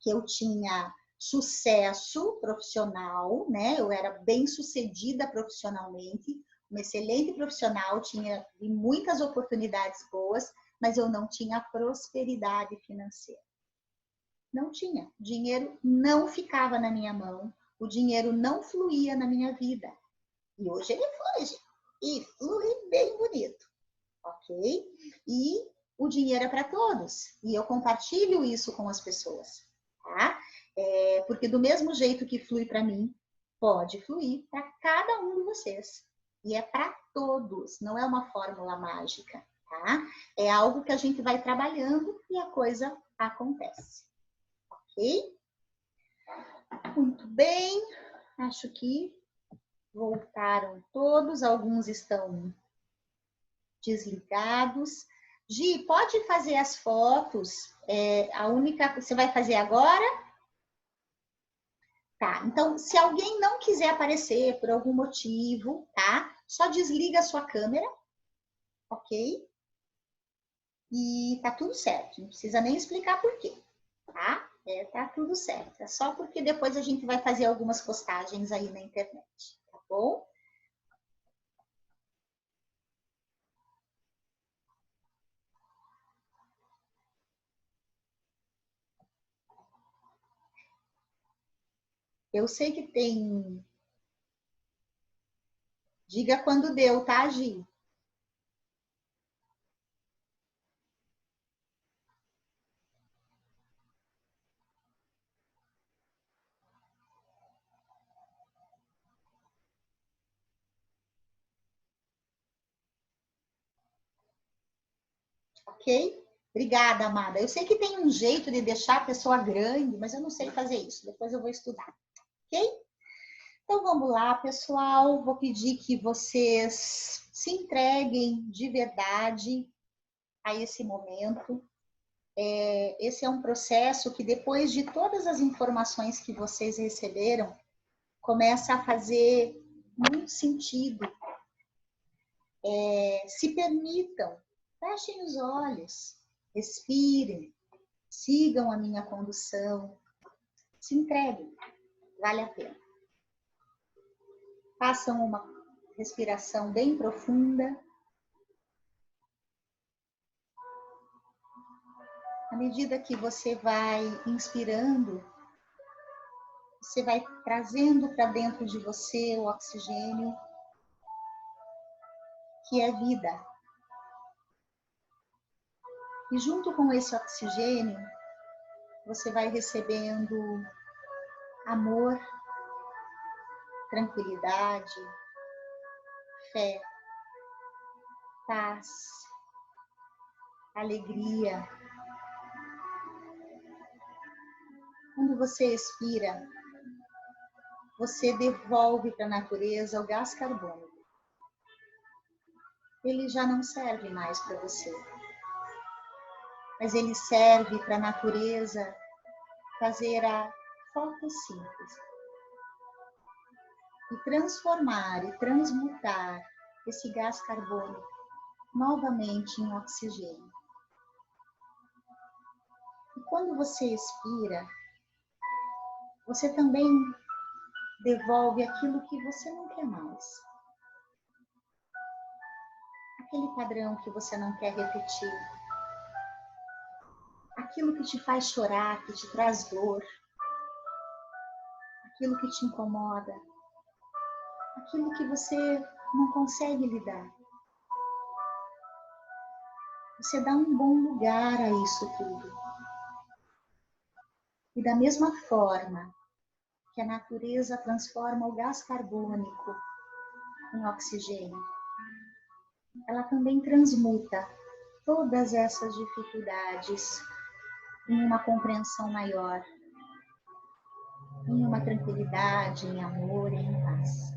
que eu tinha sucesso profissional, né? Eu era bem sucedida profissionalmente, uma excelente profissional, tinha muitas oportunidades boas, mas eu não tinha prosperidade financeira. Não tinha. O dinheiro não ficava na minha mão, o dinheiro não fluía na minha vida. E hoje ele flui, gente. E flui bem bonito, ok? E o dinheiro é para todos. E eu compartilho isso com as pessoas, tá? Porque do mesmo jeito que flui para mim, pode fluir para cada um de vocês. E é para todos, não é uma fórmula mágica, tá? É algo que a gente vai trabalhando e a coisa acontece, ok? Muito bem, acho que voltaram todos, alguns estão desligados. Gi, pode fazer as fotos, a única, você vai fazer agora? Tá, então, se alguém não quiser aparecer por algum motivo, tá? Só desliga a sua câmera, ok? E tá tudo certo, não precisa nem explicar por quê, tá? Tá tudo certo, é só porque depois a gente vai fazer algumas postagens aí na internet, tá bom? Eu sei que tem... Diga quando deu, tá, Gi? Ok? Obrigada, amada. Eu sei que tem um jeito de deixar a pessoa grande, mas eu não sei fazer isso. Depois eu vou estudar, ok? Então vamos lá, pessoal. Vou pedir que vocês se entreguem de verdade a esse momento. Esse é um processo que, depois de todas as informações que vocês receberam, começa a fazer muito sentido. Se permitam, fechem os olhos, respirem, sigam a minha condução, se entreguem, vale a pena. Façam uma respiração bem profunda. À medida que você vai inspirando, você vai trazendo para dentro de você o oxigênio, que é vida. E junto com esse oxigênio, você vai recebendo amor, tranquilidade, fé, paz, alegria. Quando você expira, você devolve para a natureza o gás carbônico. Ele já não serve mais para você, mas ele serve para a natureza fazer a fotossíntese e transformar e transmutar esse gás carbônico novamente em oxigênio. E quando você expira, você também devolve aquilo que você não quer mais. Aquele padrão que você não quer repetir. Aquilo que te faz chorar, que te traz dor. Aquilo que te incomoda. Aquilo que você não consegue lidar. Você dá um bom lugar a isso tudo. E da mesma forma que a natureza transforma o gás carbônico em oxigênio, ela também transmuta todas essas dificuldades em uma compreensão maior, em uma tranquilidade, em amor e em paz.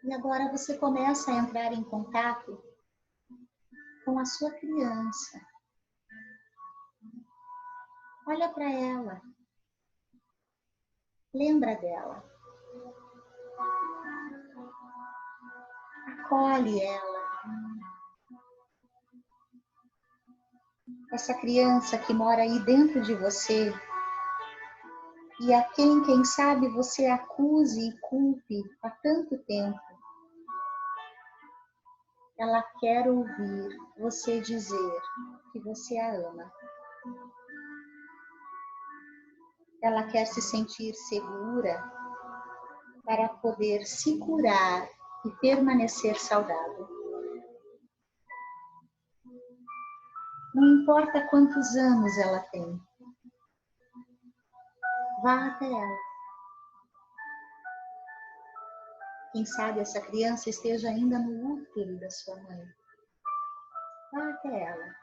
E agora você começa a entrar em contato com a sua criança. Olha para ela. Lembra dela. Acolhe ela. Essa criança que mora aí dentro de você e a quem sabe, você acuse e culpe há tanto tempo. Ela quer ouvir você dizer que você a ama. Ela quer se sentir segura para poder se curar e permanecer saudável. Não importa quantos anos ela tem. Vá até ela. Quem sabe essa criança esteja ainda no útero da sua mãe. Vá até ela.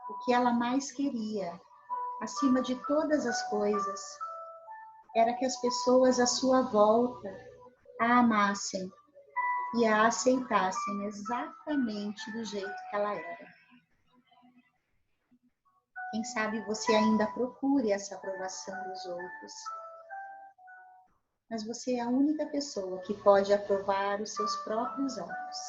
O que ela mais queria, acima de todas as coisas, era que as pessoas à sua volta a amassem e a aceitassem exatamente do jeito que ela era. Quem sabe você ainda procure essa aprovação dos outros. Mas você é a única pessoa que pode aprovar os seus próprios atos.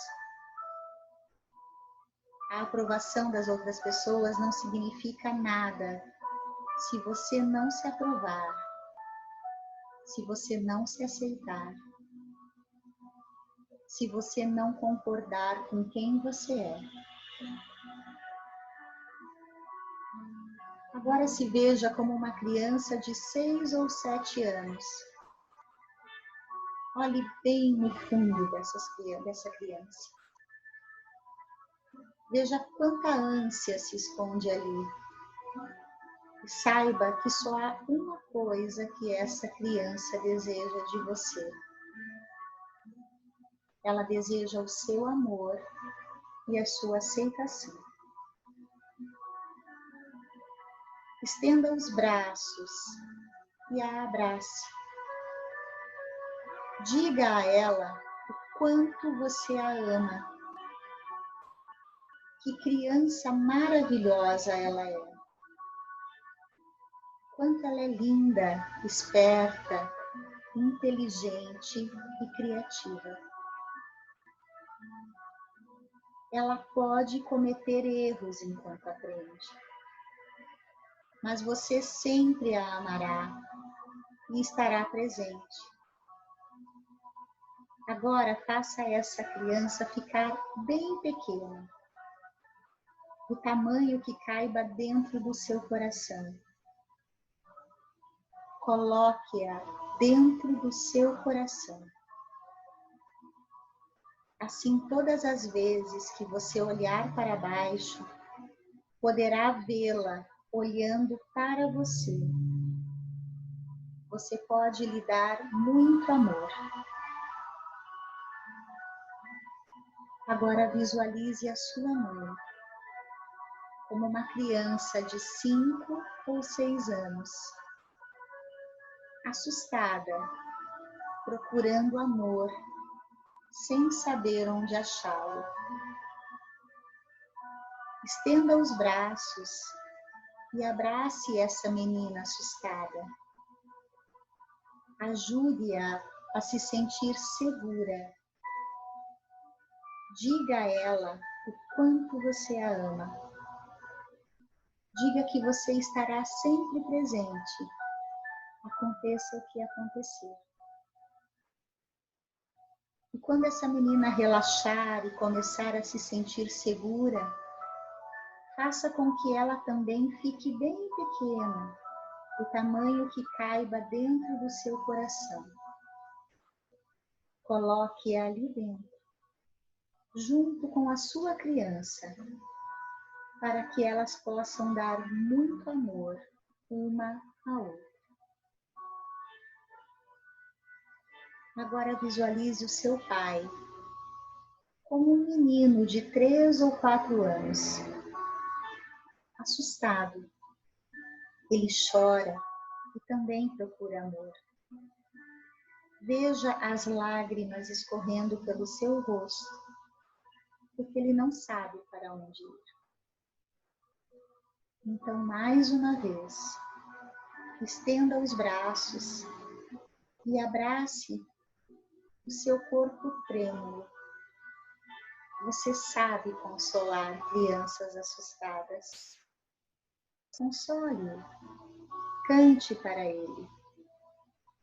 A aprovação das outras pessoas não significa nada se você não se aprovar, se você não se aceitar, se você não concordar com quem você é. Agora se veja como uma criança de 6 ou 7 anos. Olhe bem no fundo dessa criança. Veja quanta ânsia se esconde ali. E saiba que só há uma coisa que essa criança deseja de você. Ela deseja o seu amor e a sua aceitação. Estenda os braços e a abrace. Diga a ela o quanto você a ama. Que criança maravilhosa ela é. Quanto ela é linda, esperta, inteligente e criativa. Ela pode cometer erros enquanto aprende, mas você sempre a amará e estará presente. Agora faça essa criança ficar bem pequena, do tamanho que caiba dentro do seu coração. Coloque-a dentro do seu coração. Assim, todas as vezes que você olhar para baixo, poderá vê-la olhando para você. Você pode lhe dar muito amor. Agora visualize a sua mãe como uma criança de 5 ou 6 anos, assustada, procurando amor, sem saber onde achá-lo. Estenda os braços e abrace essa menina assustada. Ajude-a a se sentir segura. Diga a ela o quanto você a ama. Diga que você estará sempre presente, aconteça o que acontecer. E quando essa menina relaxar e começar a se sentir segura, faça com que ela também fique bem pequena, do tamanho que caiba dentro do seu coração. Coloque-a ali dentro, junto com a sua criança, para que elas possam dar muito amor uma à outra. Agora visualize o seu pai como um menino de 3 ou 4 anos, assustado. Ele chora e também procura amor. Veja as lágrimas escorrendo pelo seu rosto, porque ele não sabe para onde ir. Então, mais uma vez, estenda os braços e abrace o seu corpo trêmulo. Você sabe consolar crianças assustadas. Console-o. Cante para ele.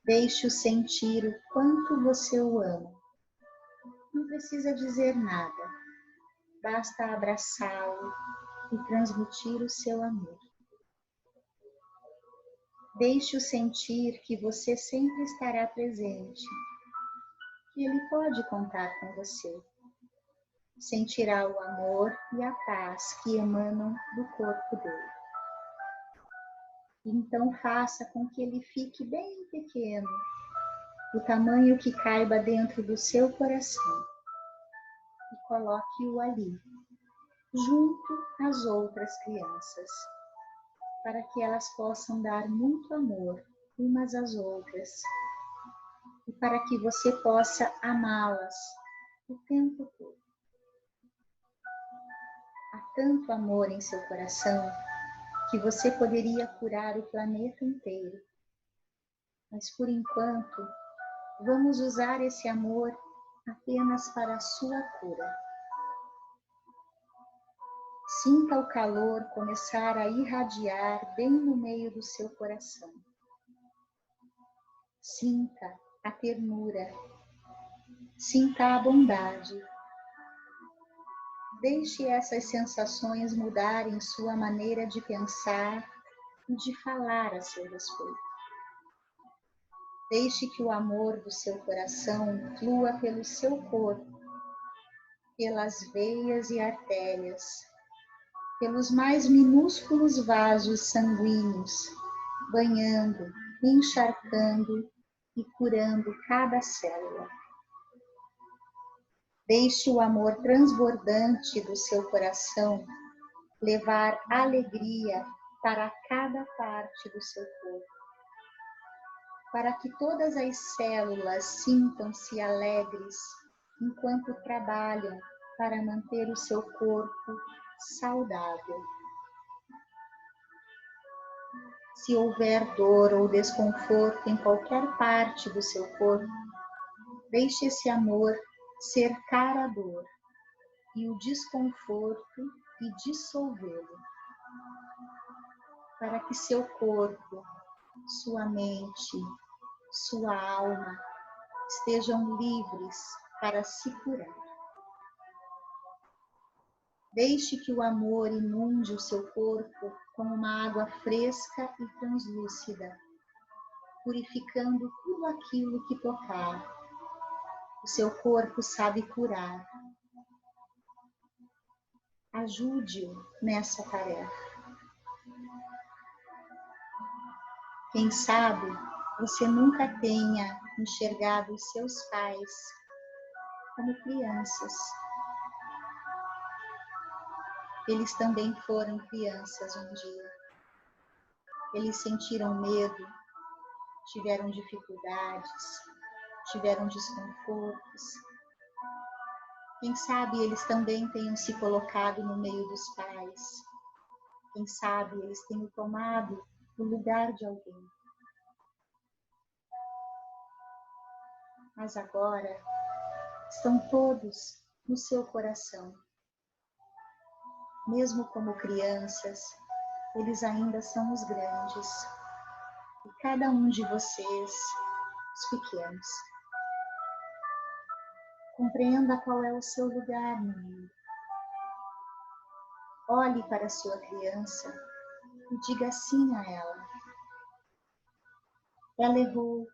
Deixe-o sentir o quanto você o ama. Não precisa dizer nada. Basta abraçá-lo e transmitir o seu amor. Deixe-o sentir que você sempre estará presente, que ele pode contar com você. Sentirá o amor e a paz que emanam do corpo dele. Então faça com que ele fique bem pequeno, o tamanho que caiba dentro do seu coração. E coloque-o ali, junto às outras crianças, para que elas possam dar muito amor umas às outras e para que você possa amá-las o tempo todo. Há tanto amor em seu coração que você poderia curar o planeta inteiro. Mas por enquanto, vamos usar esse amor apenas para a sua cura. Sinta o calor começar a irradiar bem no meio do seu coração. Sinta a ternura. Sinta a bondade. Deixe essas sensações mudarem sua maneira de pensar e de falar a seu respeito. Deixe que o amor do seu coração flua pelo seu corpo, pelas veias e artérias, pelos mais minúsculos vasos sanguíneos, banhando, encharcando e curando cada célula. Deixe o amor transbordante do seu coração levar alegria para cada parte do seu corpo, para que todas as células sintam-se alegres enquanto trabalham para manter o seu corpo saudável. Se houver dor ou desconforto em qualquer parte do seu corpo, deixe esse amor cercar a dor e o desconforto e dissolvê-lo, para que seu corpo, sua mente, sua alma estejam livres para se curar. Deixe que o amor inunde o seu corpo com uma água fresca e translúcida, purificando tudo aquilo que tocar. O seu corpo sabe curar. Ajude-o nessa tarefa. Quem sabe você nunca tenha enxergado os seus pais como crianças. Eles também foram crianças um dia. Eles sentiram medo, tiveram dificuldades, tiveram desconfortos. Quem sabe eles também tenham se colocado no meio dos pais. Quem sabe eles tenham tomado o lugar de alguém. Mas agora estão todos no seu coração. Mesmo como crianças, eles ainda são os grandes. E cada um de vocês, os pequenos. Compreenda qual é o seu lugar no mundo. Olhe para a sua criança e diga sim a ela. Ela errou,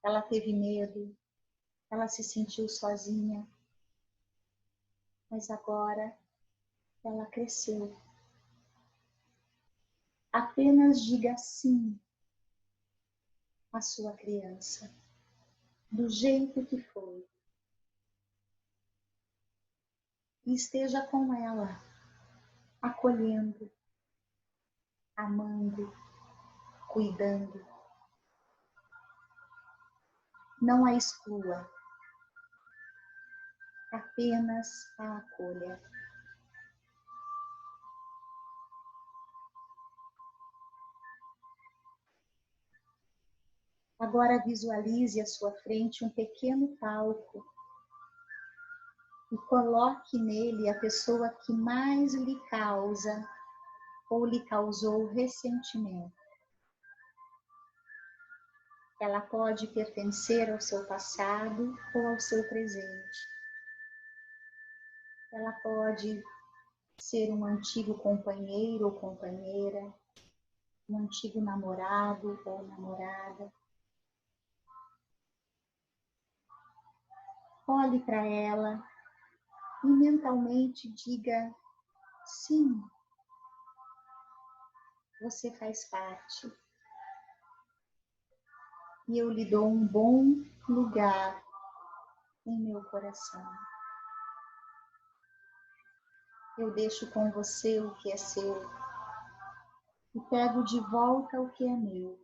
ela teve medo, ela se sentiu sozinha, mas agora ela cresceu. Apenas diga sim à sua criança, do jeito que foi. E esteja com ela, acolhendo, amando, cuidando. Não a exclua, apenas a acolha. Agora visualize à sua frente um pequeno palco e coloque nele a pessoa que mais lhe causa ou lhe causou ressentimento. Ela pode pertencer ao seu passado ou ao seu presente. Ela pode ser um antigo companheiro ou companheira, um antigo namorado ou namorada. Olhe para ela e mentalmente diga sim. você faz parte. E eu lhe dou um bom lugar em meu coração. Eu deixo com você o que é seu e pego de volta o que é meu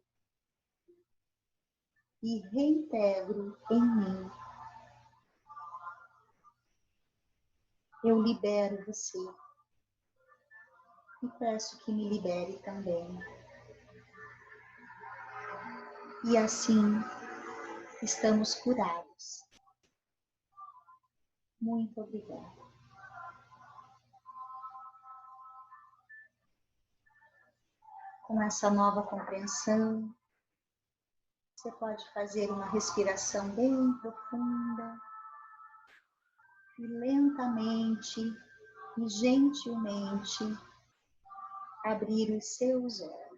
e reintegro em mim. Eu libero você e peço que me libere também. E assim estamos curados. Muito obrigada. Com essa nova compreensão, você pode fazer uma respiração bem profunda e lentamente e gentilmente abrir os seus olhos.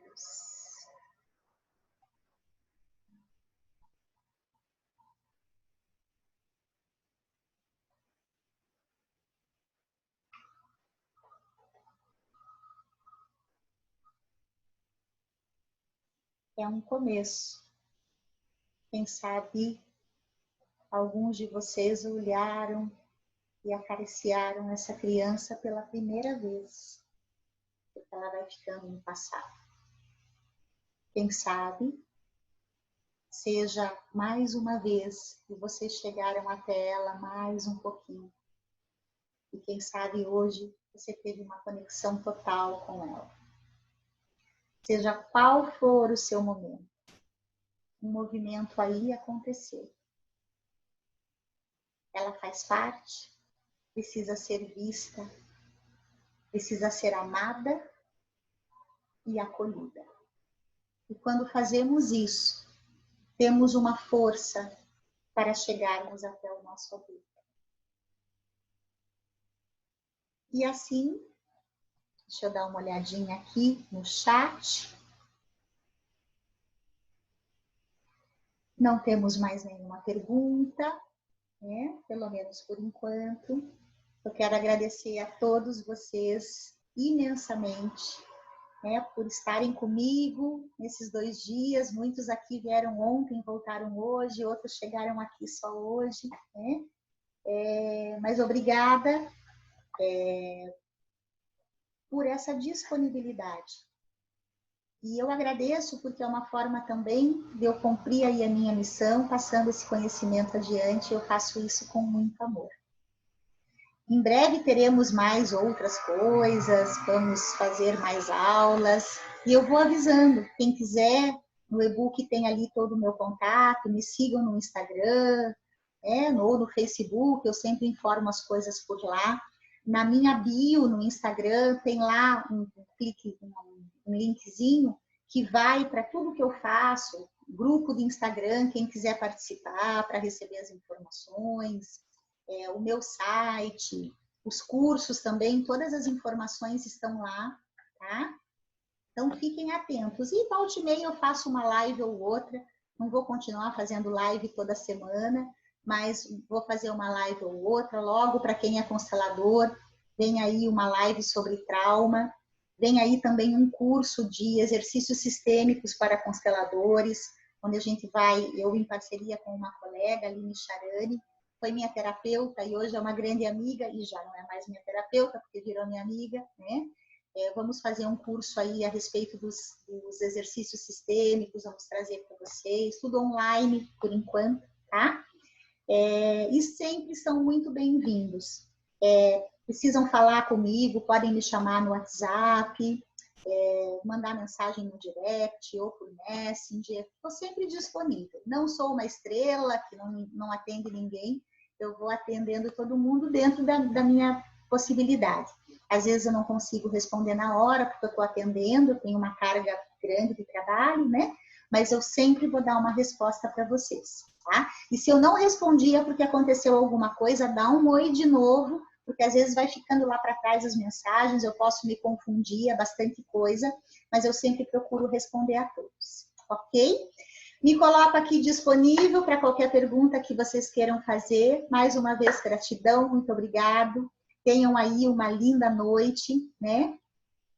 É um começo. Quem sabe alguns de vocês olharam e acariciaram essa criança pela primeira vez, porque ela vai ficando no passado. Quem sabe seja mais uma vez que vocês chegaram até ela mais um pouquinho. E quem sabe hoje você teve uma conexão total com ela. Seja qual for o seu momento, um movimento aí aconteceu. Ela faz parte, precisa ser vista, precisa ser amada e acolhida. E quando fazemos isso, temos uma força para chegarmos até o nosso adulto. E assim, deixa eu dar uma olhadinha aqui no chat. Não temos mais nenhuma pergunta, né? Pelo menos por enquanto. Eu quero agradecer a todos vocês imensamente, né, por estarem comigo nesses 2 dias. Muitos aqui vieram ontem, voltaram hoje, outros chegaram aqui só hoje, né? Mas obrigada por essa disponibilidade. E eu agradeço porque é uma forma também de eu cumprir aí a minha missão, passando esse conhecimento adiante. Eu faço isso com muito amor. Em breve teremos mais outras coisas, vamos fazer mais aulas. E eu vou avisando, quem quiser, no e-book tem ali todo o meu contato, me sigam no Instagram, ou no Facebook, eu sempre informo as coisas por lá. Na minha bio, no Instagram, tem lá um linkzinho que vai para tudo que eu faço, grupo de Instagram, quem quiser participar para receber as informações, o meu site, os cursos também, todas as informações estão lá, tá? Então fiquem atentos. E volta e meia eu faço uma live ou outra, não vou continuar fazendo live toda semana, mas vou fazer uma live ou outra logo para quem é constelador. Vem aí uma live sobre trauma, vem aí também um curso de exercícios sistêmicos para consteladores, onde a gente vai, eu em parceria com uma colega, Aline Charani, foi minha terapeuta e hoje é uma grande amiga, e já não é mais minha terapeuta, porque virou minha amiga, né? Vamos fazer um curso aí a respeito dos exercícios sistêmicos, vamos trazer para vocês, tudo online por enquanto, tá? E sempre são muito bem-vindos. Precisam falar comigo, podem me chamar no WhatsApp, mandar mensagem no direct ou por Messenger, estou sempre disponível. Não sou uma estrela que não atende ninguém, eu vou atendendo todo mundo dentro da minha possibilidade. Às vezes eu não consigo responder na hora, porque eu estou atendendo, eu tenho uma carga grande de trabalho, né? Mas eu sempre vou dar uma resposta para vocês, tá? E se eu não respondi é porque aconteceu alguma coisa, dá um oi de novo, porque às vezes vai ficando lá para trás as mensagens, eu posso me confundir, é bastante coisa, mas eu sempre procuro responder a todos, ok? Me coloco aqui disponível para qualquer pergunta que vocês queiram fazer. Mais uma vez, gratidão, muito obrigado. Tenham aí uma linda noite, né?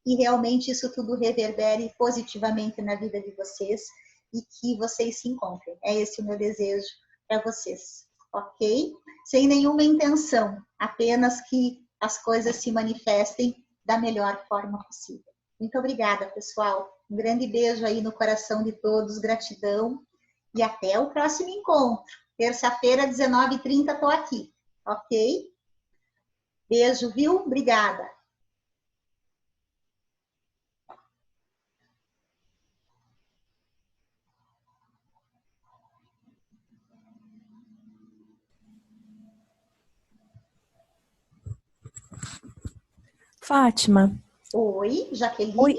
que realmente isso tudo reverbere positivamente na vida de vocês e que vocês se encontrem. É esse o meu desejo para vocês, ok? Sem nenhuma intenção, apenas que as coisas se manifestem da melhor forma possível. Muito obrigada, pessoal. Um grande beijo aí no coração de todos, gratidão e até o próximo encontro. Terça-feira, 19h30, estou aqui, ok? Beijo, viu? Obrigada. Fátima. Oi, Jaqueline. Oi.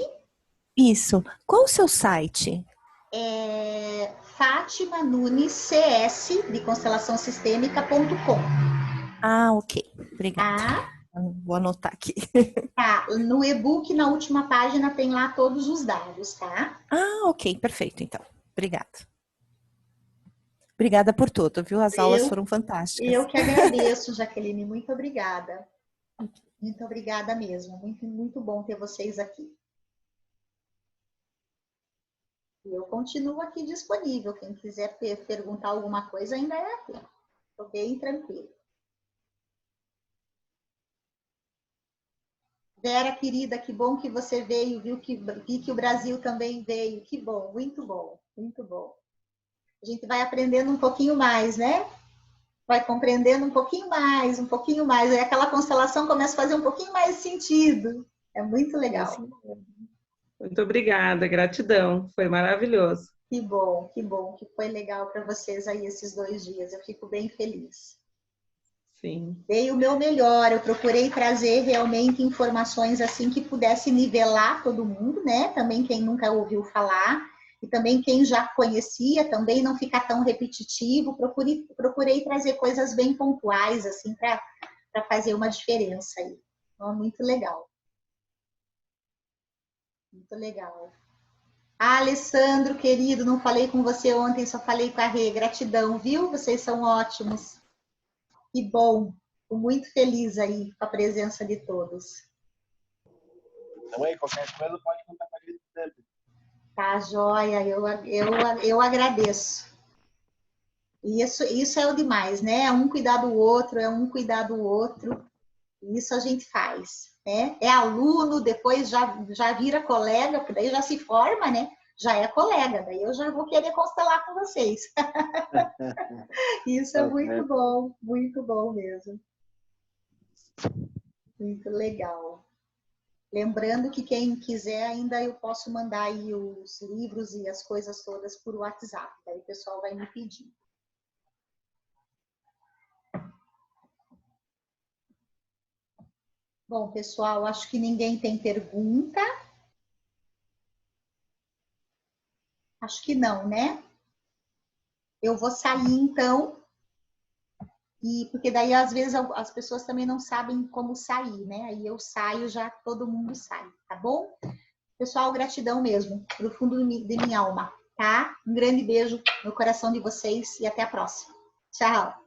Isso. Qual o seu site? É Fátima Nunes CS de constelaçãosistêmica.com. Ah, ok. Obrigada. Tá? Vou anotar aqui. Tá, no e-book, na última página, tem lá todos os dados, tá? Ah, ok. Perfeito, então. Obrigada. Obrigada por tudo, viu? As aulas foram fantásticas. Eu que agradeço, Jaqueline. Muito obrigada. Muito obrigada mesmo. Muito, muito bom ter vocês aqui. E eu continuo aqui disponível. Quem quiser perguntar alguma coisa, ainda é aqui. Estou bem tranquilo. Vera, querida, que bom que você veio, vi que o Brasil também veio. Que bom, muito bom, muito bom. A gente vai aprendendo um pouquinho mais, né? Vai compreendendo um pouquinho mais, um pouquinho mais. Aí aquela constelação começa a fazer um pouquinho mais de sentido. É muito legal. Muito obrigada, gratidão. Foi maravilhoso. Que bom que foi legal para vocês aí esses 2 dias. Eu fico bem feliz. Sim. Dei o meu melhor, eu procurei trazer realmente informações assim que pudesse nivelar todo mundo, né? Também quem nunca ouviu falar. E também quem já conhecia, também não ficar tão repetitivo, procurei trazer coisas bem pontuais, assim, para fazer uma diferença aí. Então, muito legal. Muito legal. Ah, Alessandro, querido, não falei com você ontem, só falei com a Rê. Gratidão, viu? Vocês são ótimos. Que bom. Fico muito feliz aí com a presença de todos. Então aí, qualquer coisa pode contar com a gente sempre. Tá, joia, eu agradeço. Isso é o demais, né? É um cuidar do outro, é um cuidar do outro. Isso a gente faz, né? É aluno, depois já vira colega, porque daí já se forma, né? Já é colega, daí eu já vou querer constelar com vocês. Isso é muito bom mesmo. Muito legal. Lembrando que quem quiser, ainda eu posso mandar aí os livros e as coisas todas por WhatsApp. Daí o pessoal vai me pedir. Bom, pessoal, acho que ninguém tem pergunta. Acho que não, né? Eu vou sair, então. E porque daí, às vezes, as pessoas também não sabem como sair, né? Aí eu saio, já todo mundo sai, tá bom? Pessoal, gratidão mesmo, do fundo de minha alma, tá? Um grande beijo no coração de vocês e até a próxima. Tchau!